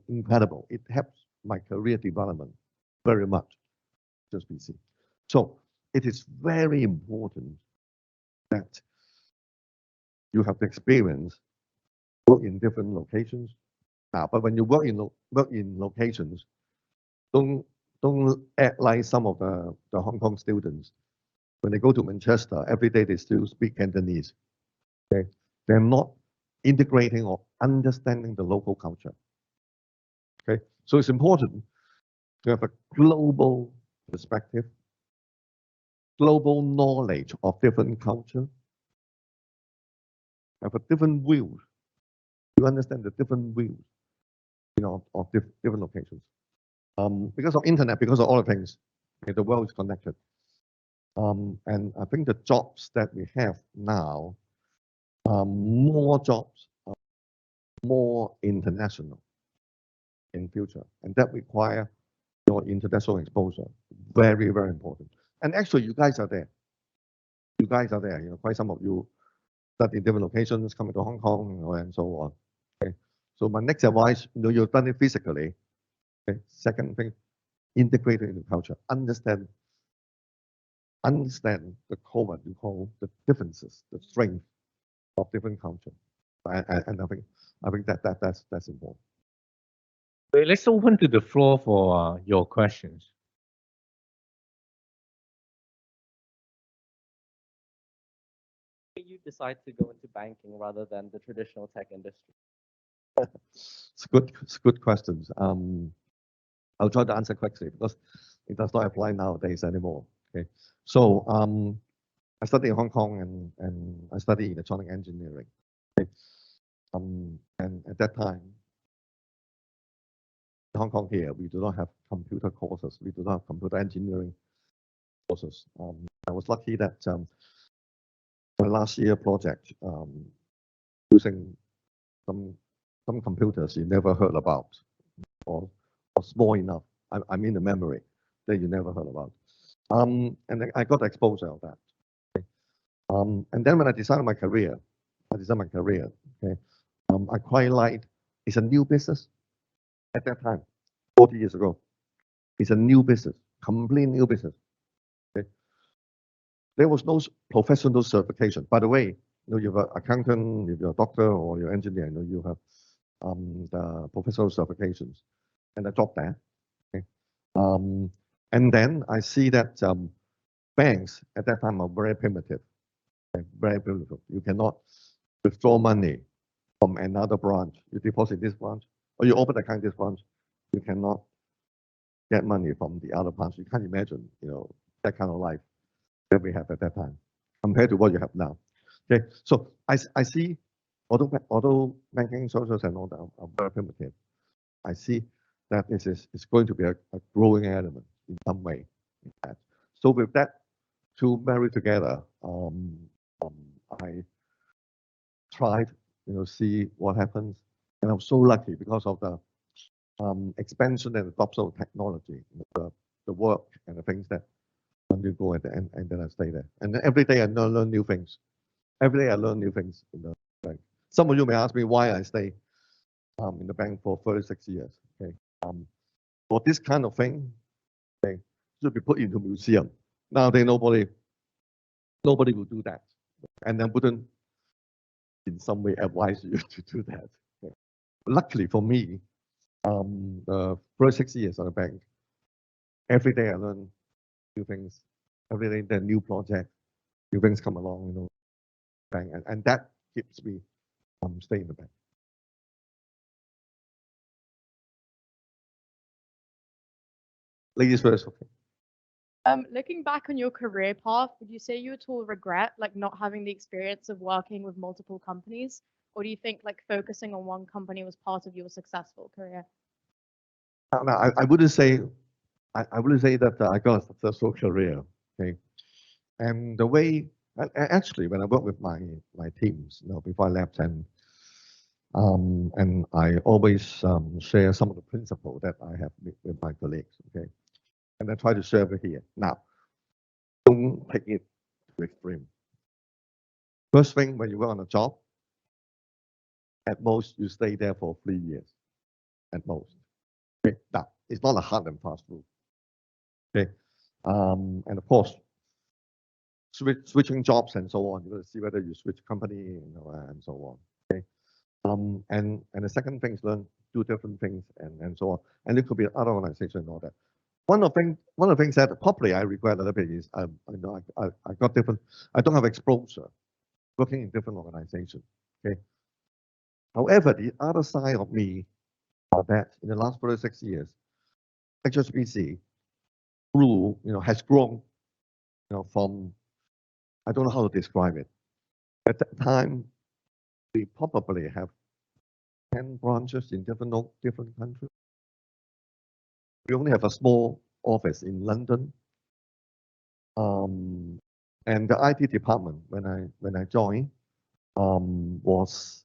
incredible. It helps my career development very much, HSBC. So it is very important that you have the experience, work in different locations. Now, but when you work in locations, don't act like some of the Hong Kong students. When they go to Manchester, every day they still speak Cantonese. Okay, they're not integrating or understanding the local culture. Okay, so it's important to have a global perspective, global knowledge of different culture, have a different view. You understand the different views, of different locations. Because of internet, because of all the things, okay, the world is connected. And I think the jobs that we have now, more jobs, more international in future, and that require your international exposure. Very, very important. And actually, you guys are there. You guys are there. Quite some of you study different locations, coming to Hong Kong, and so on. Okay. So my next advice, you've done it physically. Okay. Second thing, integrate it into culture. Understand the core, what you call the differences, the strength of different culture. And I think that's important. Okay, let's open to the floor for your questions. You decide to go into banking rather than the traditional tech industry? It's good questions. I'll try to answer quickly because it does not apply nowadays anymore. Okay, so I studied in Hong Kong and I studied electronic engineering. Okay? And at that time, in Hong Kong here, we do not have computer courses. We do not have computer engineering courses. I was lucky that my last year project using some computers you never heard about or small enough. I mean the memory that you never heard about. And then I got exposure of that. Okay. And then when I decided my career, okay, I quite liked, it's a new business at that time, 40 years ago. It's a new business, complete new business. Okay. There was no professional certification. By the way, you're an accountant, if you're a doctor or you're an engineer, you have the professional certifications, and I dropped that. Okay. And then I see that banks at that time are very primitive. Okay, very primitive. You cannot withdraw money from another branch. You deposit this branch, or you open account this branch. You cannot get money from the other branch. You can't imagine, that kind of life that we have at that time compared to what you have now. Okay, so I see, although banking, socials, and all that are very primitive, I see that this is going to be a growing element in some way. So with that two married together, I tried, see what happens, and I'm so lucky because of the expansion and adoption of technology, the work and the things that when you go at the end, and then I stay there. And then every day I learn new things. Every day I learn new things in the bank. Some of you may ask me why I stay in the bank for 36 years. Okay, for this kind of thing, okay, should be put into a museum. Nowadays nobody will do that, and then wouldn't in some way advise you to do that. Okay. Luckily for me, the first 6 years at the bank, every day I learn new things. Every day there are new projects, new things come along, bank, and that keeps me staying in the bank. Ladies first, okay. Looking back on your career path, would you say you at all regret not having the experience of working with multiple companies, or do you think focusing on one company was part of your successful career? No, I wouldn't say that I got a successful career. Okay, and the way actually when I work with my teams, before I left, and I always share some of the principles that I have with my colleagues. Okay, and I try to share it here. Now, don't take it to extreme. First thing, when you work on a job, at most you stay there for 3 years, at most. Okay, now it's not a hard and fast rule. Okay, and of course, switching jobs and so on, you got to see whether you switch company, and so on. Okay, and the second thing is do different things and so on, and it could be other organizations and all that. One of the things that probably I regret a little bit is I got different. I don't have exposure working in different organizations. Okay. However, the other side of me are that in the last 36 years, HSBC grew, has grown, from, I don't know how to describe it. At that time, we probably have 10 branches in different countries. We only have a small office in London. And the IT department, when I joined, was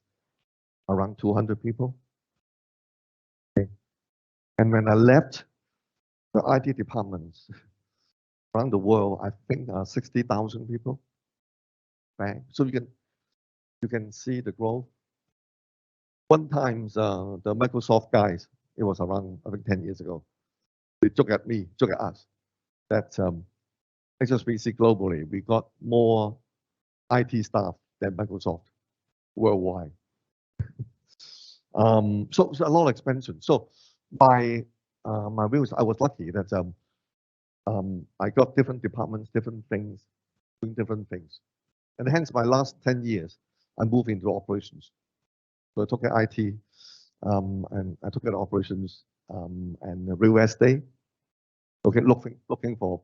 around 200 people. Okay. And when I left, the IT departments around the world, I think, are 60,000 people. Right? So You can see the growth. One time, the Microsoft guys, it was around, I think, 10 years ago, they joke at me, joke at us, that HSBC globally, we got more IT staff than Microsoft worldwide. So a lot of expansion. So by my views, I was lucky that I got different departments, different things, doing different things. And hence my last 10 years, I moved into operations. So I took at IT, and I took at operations and real estate. Okay, looking for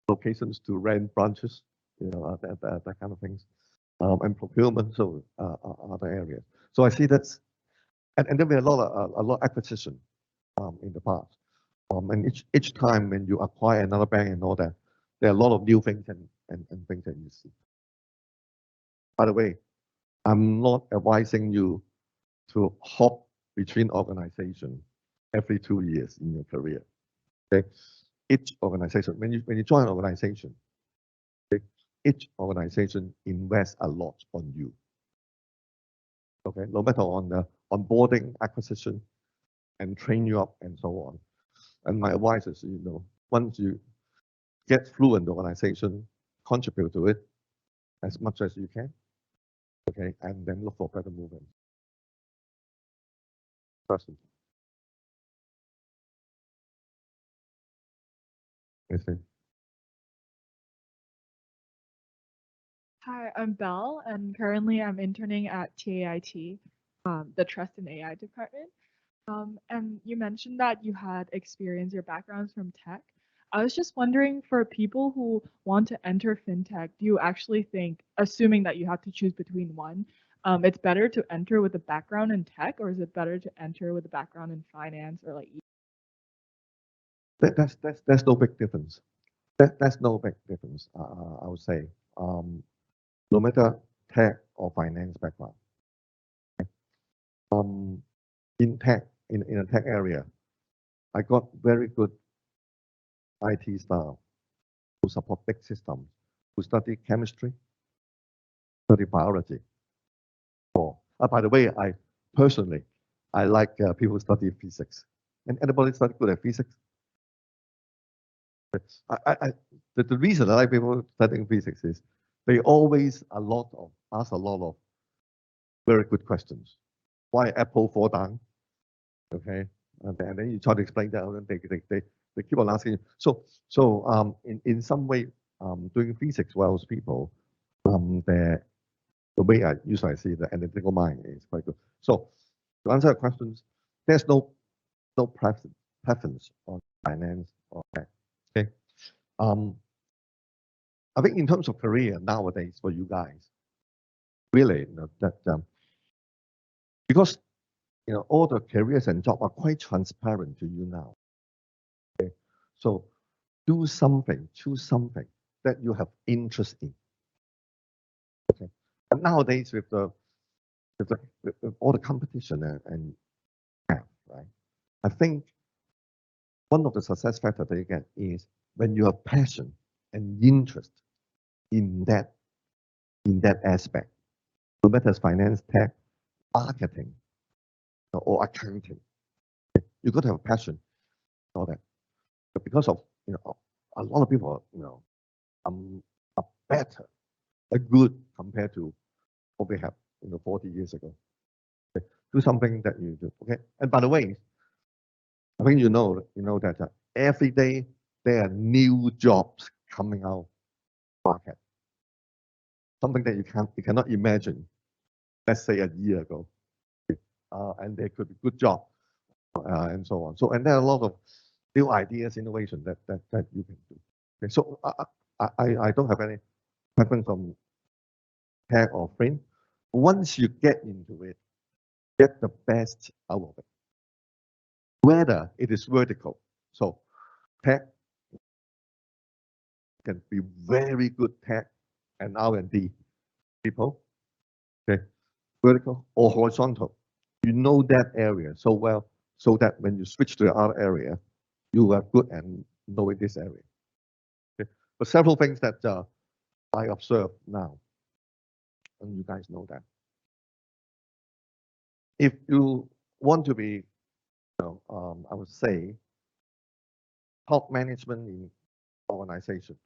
locations to rent branches, you know, that kind of things, and procurement, so other areas. So I see that's, and then we had a lot of acquisition in the past. And each time when you acquire another bank and all that, there are a lot of new things and things that you see. By the way, I'm not advising you to hop between organizations every 2 years in your career. Okay, each organization, when you join an organization, okay, each organization invests a lot on you. Okay, no matter on the onboarding, acquisition, and train you up and so on. And my advice is, you know, once you get fluent in the organization, contribute to it as much as you can. Okay, and then look for better movement. Question. Yes, sir. Hi, I'm Belle, and currently I'm interning at TAIT, the Trust in AI department. And you mentioned that you had experience, your background's from tech. I was just wondering, for people who want to enter FinTech, do you actually think, assuming that you have to choose between one, it's better to enter with a background in tech, or is it better to enter with a background in finance or like? That's no big difference. That's no big difference. I would say, no matter tech or finance background. In tech, in a tech area, I got very good IT staff who support big systems, who study chemistry, study biology. By the way, I personally, I like people who study physics. And anybody study good at physics? The reason I like people studying physics is they always ask a lot of very good questions. Why Apple fall down? Okay, and then you try to explain that, and they keep on asking you. So in some way, doing physics well, people, the way I usually see the analytical mind is quite good. So to answer your questions, there's no preference on finance or tech. Okay. I think in terms of career nowadays for you guys, really, you know, that because you know all the careers and jobs are quite transparent to you now. Okay, so do something, choose something that you have interest in. Okay, and nowadays with all the competition and right, I think one of the success factors that you get is when you have passion and interest in that aspect, no matter it's finance, tech, marketing, or accounting. You got to have a passion for that. But because of, you know, a lot of people, you know, are better, are good compared to what we have, you know, 40 years ago. Okay. Do something that you do. Okay. And by the way, I think you know that every day there are new jobs coming out market. Something that you cannot imagine, let's say a year ago. And there could be good job and so on. So, and there are a lot of new ideas, innovation that you can do. Okay, so I don't have any preference from tech or frame. Once you get into it, get the best out of it. Whether it is vertical, so tech can be very good tech and R&D people. Okay, vertical or horizontal. You know that area so well, so that when you switch to the other area, you are good and knowing this area. Okay. But several things that I observe now. and you guys know that. If you want to be, I would say, top management in organization,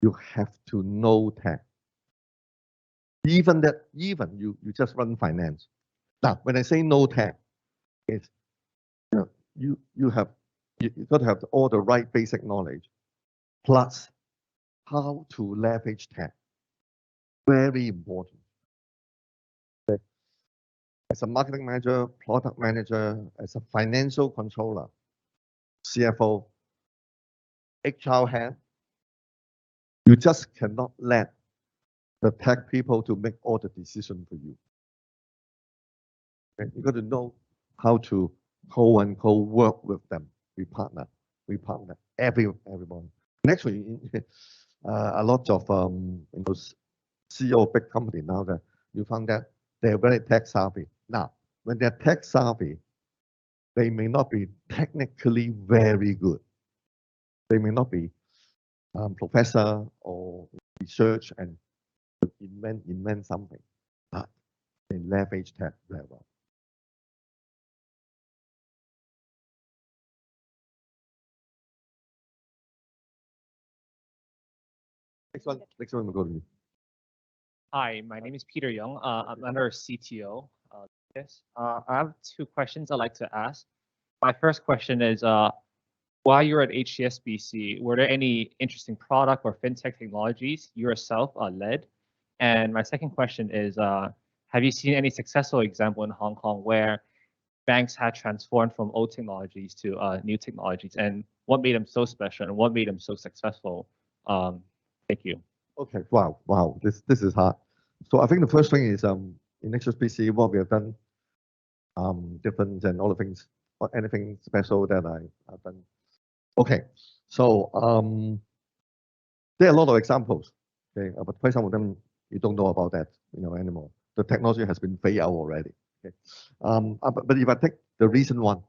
you have to know tech. Even you just run finance. Now, when I say no tech, it's you got to have all the right basic knowledge, plus how to leverage tech. Very important. Okay. As a marketing manager, product manager, as a financial controller, CFO, HR head, you just cannot let the tech people to make all the decisions for you. Okay? You got to know how to co-work with them. We partner everyone. And actually, a lot of CEO of big company now that you found that they're very tech savvy. Now, when they're tech savvy, they may not be technically very good. They may not be professor or research and invent something, but they leverage tech very well. Next one will go to you. Hi, my name is Peter Young. I'm under CTO. I have two questions I'd like to ask. My first question is, while you were at HSBC, were there any interesting product or fintech technologies you yourself led? And my second question is, have you seen any successful example in Hong Kong where banks had transformed from old technologies to new technologies, and what made them so special and what made them so successful? Thank you. Okay, wow, this is hard. So I think the first thing is in HSBC, what we have done different and all the things, or anything special that I've done. Okay, so there are a lot of examples. Okay, but quite some of them you don't know about that, anymore. The technology has been phased out already. Okay, but if I take the recent one,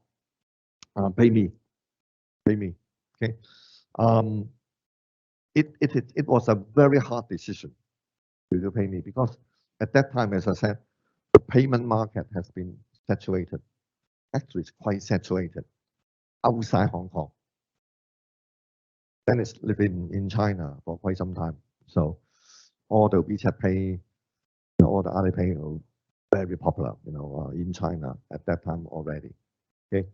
pay me. Okay, it was a very hard decision to pay me, because at that time, as I said, the payment market has been saturated. Actually, it's quite saturated outside Hong Kong. Then it's living in China for quite some time. So all the WeChat Pay, all the Alipay are very popular, in China at that time already. Okay,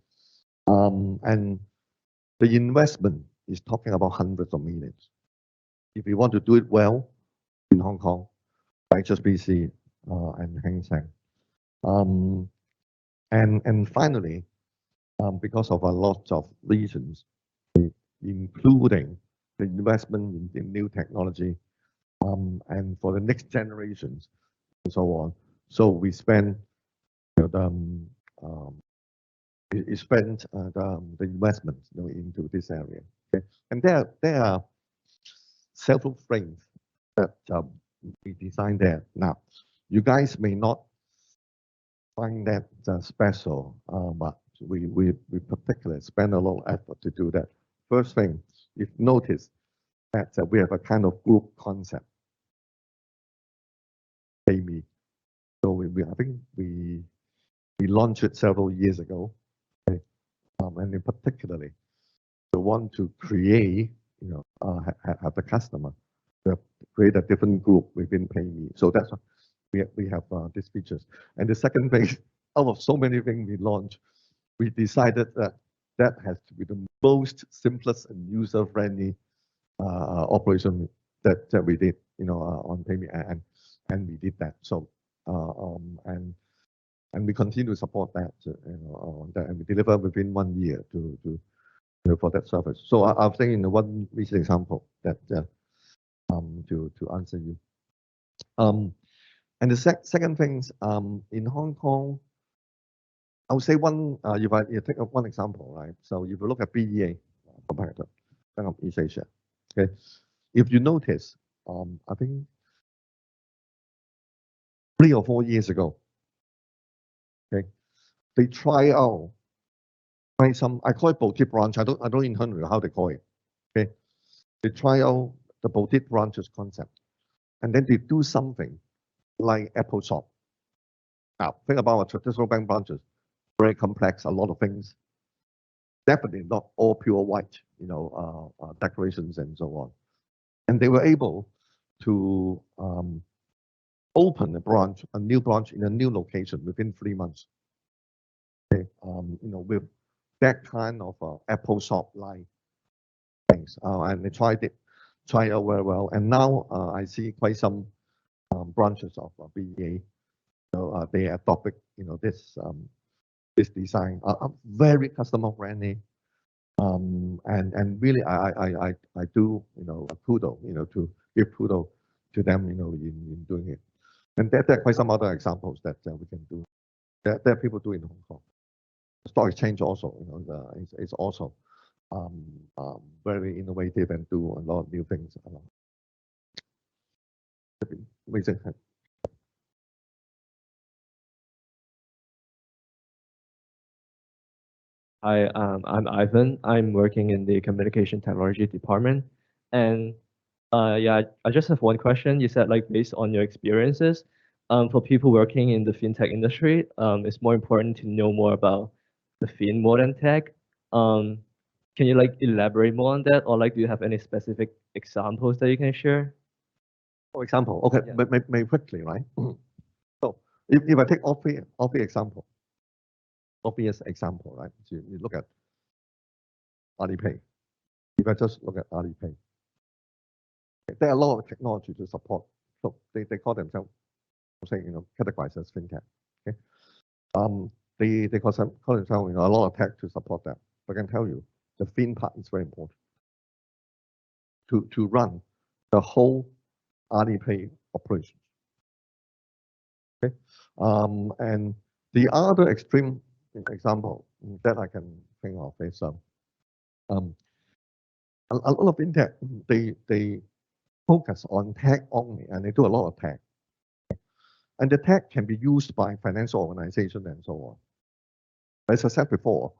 and the investment is talking about hundreds of millions. If you want to do it well in Hong Kong, HSBC and Hang Seng. And finally, because of a lot of reasons, including the investment in new technology, and for the next generations, and so on. So we spend the investment into this area. Okay? And there are several things that we designed there. Now, you guys may not find that special, but we particularly spend a lot of effort to do that. First thing, you've noticed that we have a kind of group concept. Pay me. So I think we launched it several years ago, okay? And in particularly, we want to create, have the customer create a different group within Pay Me. So that's why we have these features. And the second thing, out of so many things we launched, we decided that has to be the most simplest and user-friendly operation that we did, on Pay Me, and we did that. So and we continue to support that, and we deliver within 1 year to for that service. So I'll say in one recent example that to answer you. And the second things in Hong Kong, I would say one, if I take one example, right? So if you look at BEA, competitor, Bank of East Asia, okay? If you notice, I think 3 or 4 years ago, okay, they try out some, I call it boutique branch. I don't internally how they call it. Okay, they try out the boutique branches concept. and then they do something like Apple Shop. Now, think about our traditional bank branches, very complex, a lot of things. Definitely not all pure white, decorations and so on. And they were able to open a new branch in a new location within 3 months. Okay, with that kind of Apple Shop like things, and they tried it out very well. And now I see quite some branches of BEA. They adopted, this design, very customer friendly. And really, I do, a kudo, to give kudo to them, in doing it. And there are quite some other examples that we can do. There are people doing in Hong Kong. Stock exchange also, it's also very innovative and do a lot of new things. Amazing. Hi, I'm Ivan. I'm working in the communication technology department. And yeah, I just have one question. You said like based on your experiences, for people working in the fintech industry, it's more important to know more about the fin more than tech. Can you like elaborate more on that, or like do you have any specific examples that you can share? For example, okay, Yeah. but maybe quickly, right? So if I take obvious example, right? So you look at Alipay. If I just look at Alipay, there are a lot of technology to support. So they call themselves, categorized as fintech. Okay, they call themselves, a lot of tech to support that. But I can tell you, the fin part is very important to run the whole Alipay operations. Okay, and the other extreme example that I can think of is a lot of fintech, they focus on tech only, and they do a lot of tech. And the tech can be used by financial organizations and so on. As I said before,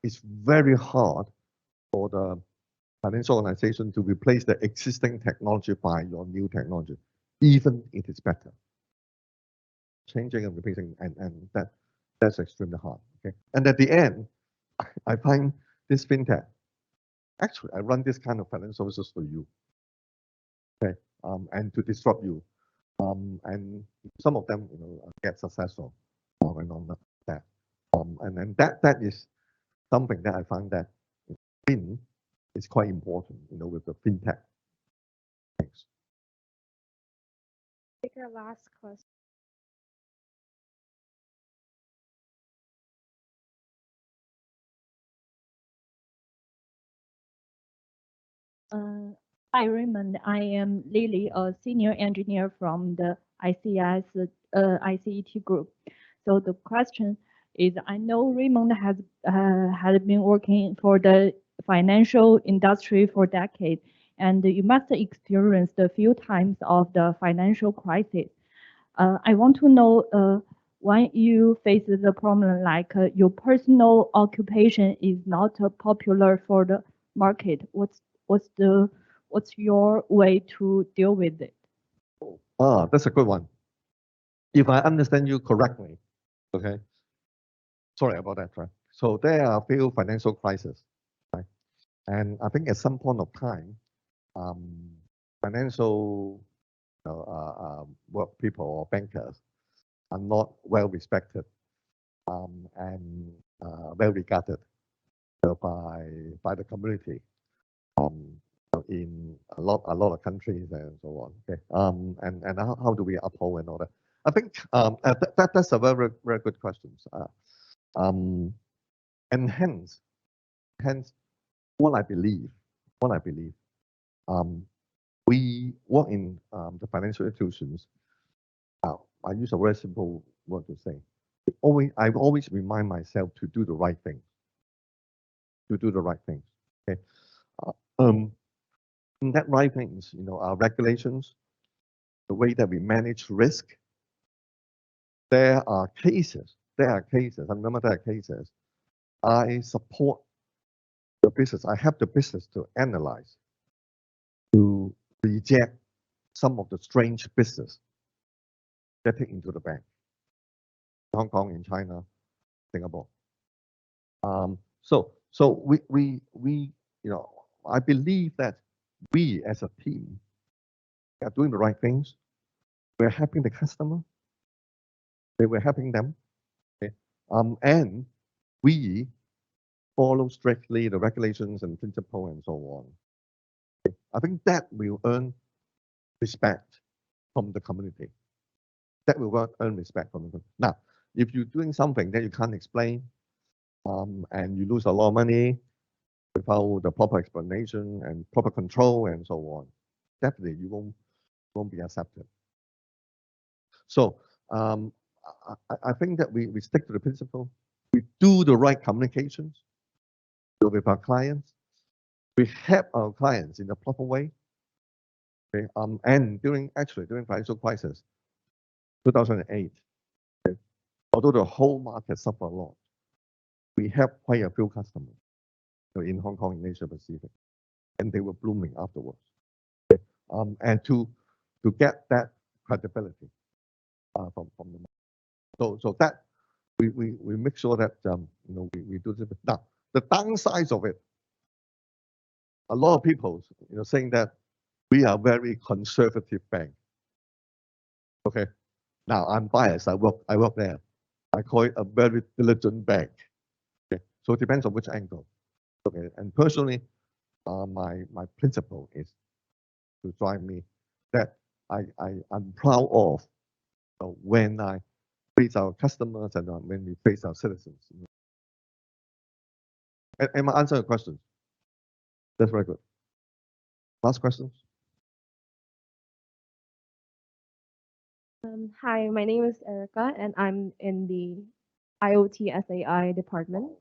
it's very hard for the financial organization to replace the existing technology by your new technology, even if it is better. Changing and replacing, and that's extremely hard. Okay, and at the end, I find this fintech. Actually, I run this kind of financial services for you. Okay, and to disrupt you, and some of them, get successful, and on that, and that is something that I find that fin is quite important, with the fintech. Thanks. Take our last question. Hi, Raymond. I am Lily, a senior engineer from the ICET group. So the question is, I know Raymond has had been working for the financial industry for decades, and you must have experienced a few times of the financial crisis. I want to know when you face the problem like your personal occupation is not popular for the market. What's your way to deal with it? That's a good one. If I understand you correctly, okay. Sorry about that, right? So there are a few financial crises, right? And I think at some point of time, financial work people or bankers are not well respected and well regarded by the community in a lot of countries and so on. Okay, and how do we uphold and all that? I think that's a very very good question. And hence, what I believe, we work in the financial institutions. I use a very simple word to say. I always remind myself to do the right thing. Okay. That right things, our regulations, the way that we manage risk. There are cases. I remember there are cases. I support the business. I help the business to analyze, to reject some of the strange business getting into the bank. Hong Kong, in China, Singapore. So we I believe that we as a team are doing the right things. We're helping the customer. We're helping them. Okay? And we follow strictly the regulations and principle and so on. Okay? I think that will earn respect from the community. That will earn respect from the community. Now, if you're doing something that you can't explain, and you lose a lot of money without the proper explanation and proper control and so on, definitely you won't be accepted. So I think that we stick to the principle. We do the right communications with our clients. We help our clients in the proper way. Okay? And during financial crisis, 2008, okay, although the whole market suffered a lot, we helped quite a few customers in Hong Kong, in Asia Pacific, and they were blooming afterwards. Okay? And to get that credibility from the market. So that we make sure that we do this. Now the downside of it, a lot of people saying that we are very conservative bank. Okay, now I'm biased. I work there. I call it a very diligent bank. Okay, so it depends on which angle. Okay, and personally, my principle is to drive me that I'm proud of when I face our customers and when we face our citizens. Am I answering your question? That's very good. Last questions? Hi, my name is Erica, and I'm in the IoT SAI department.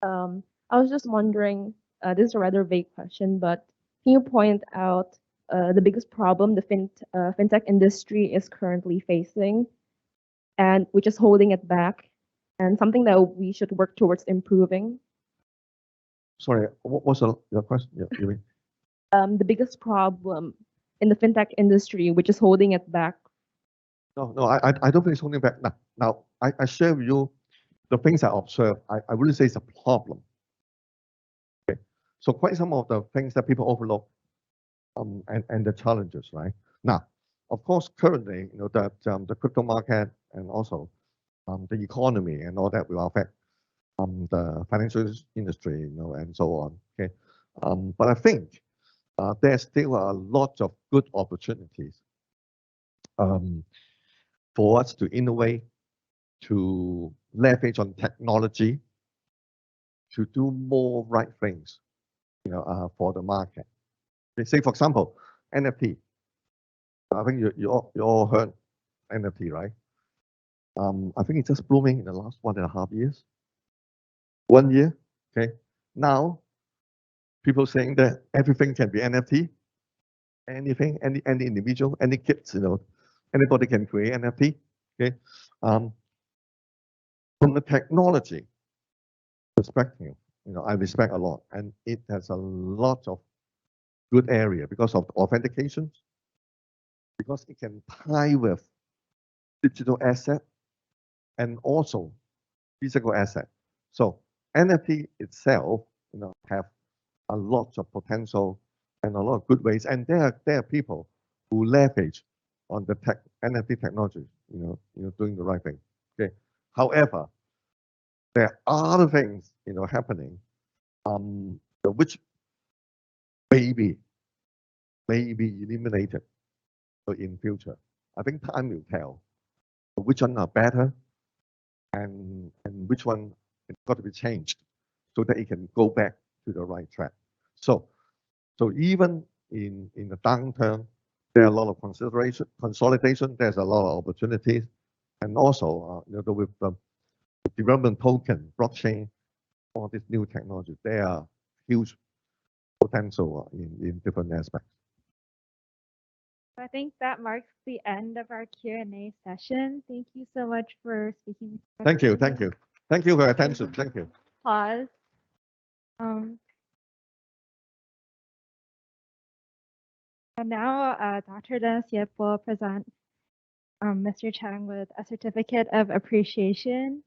I was just wondering, this is a rather vague question, but can you point out the biggest problem the fintech industry is currently facing, and which is holding it back, and something that we should work towards improving? Sorry, what was your question? You mean? The biggest problem in the fintech industry, which is holding it back. No, I don't think it's holding back. Now I share with you the things I observe. I wouldn't say it's a problem. Okay, so quite some of the things that people overlook, and the challenges, right? Now, of course, currently, that the crypto market and also the economy and all that will affect the financial industry, and so on. Okay, but I think there's still a lot of good opportunities for us to innovate, to leverage on technology, to do more right things, for the market. Okay, say for example, NFT. I think you all heard NFT, right? I think it's just blooming in the last 1.5 years. 1 year, okay. Now, people saying that everything can be NFT. Anything, any individual, any kids, anybody can create NFT. Okay. From the technology perspective, I respect a lot, and it has a lot of good area because of authentications, because it can tie with digital asset and also physical asset. So NFT itself, have a lot of potential and a lot of good ways, and there are people who leverage on the NFT technology, doing the right thing. Okay. However, there are other things, happening, which may be eliminated in future. I think time will tell which one are better and which one has got to be changed so that it can go back to the right track. So even in the downturn, there are a lot of consolidation. There's a lot of opportunities, and also with the development token, blockchain, all these new technologies, there are huge potential in different aspects. I think that marks the end of our Q&A session. Thank you so much for speaking. Thank you for your attention. Thank you. Pause. And now, Dr. Den Siep will present Mr. Cheng with a certificate of appreciation.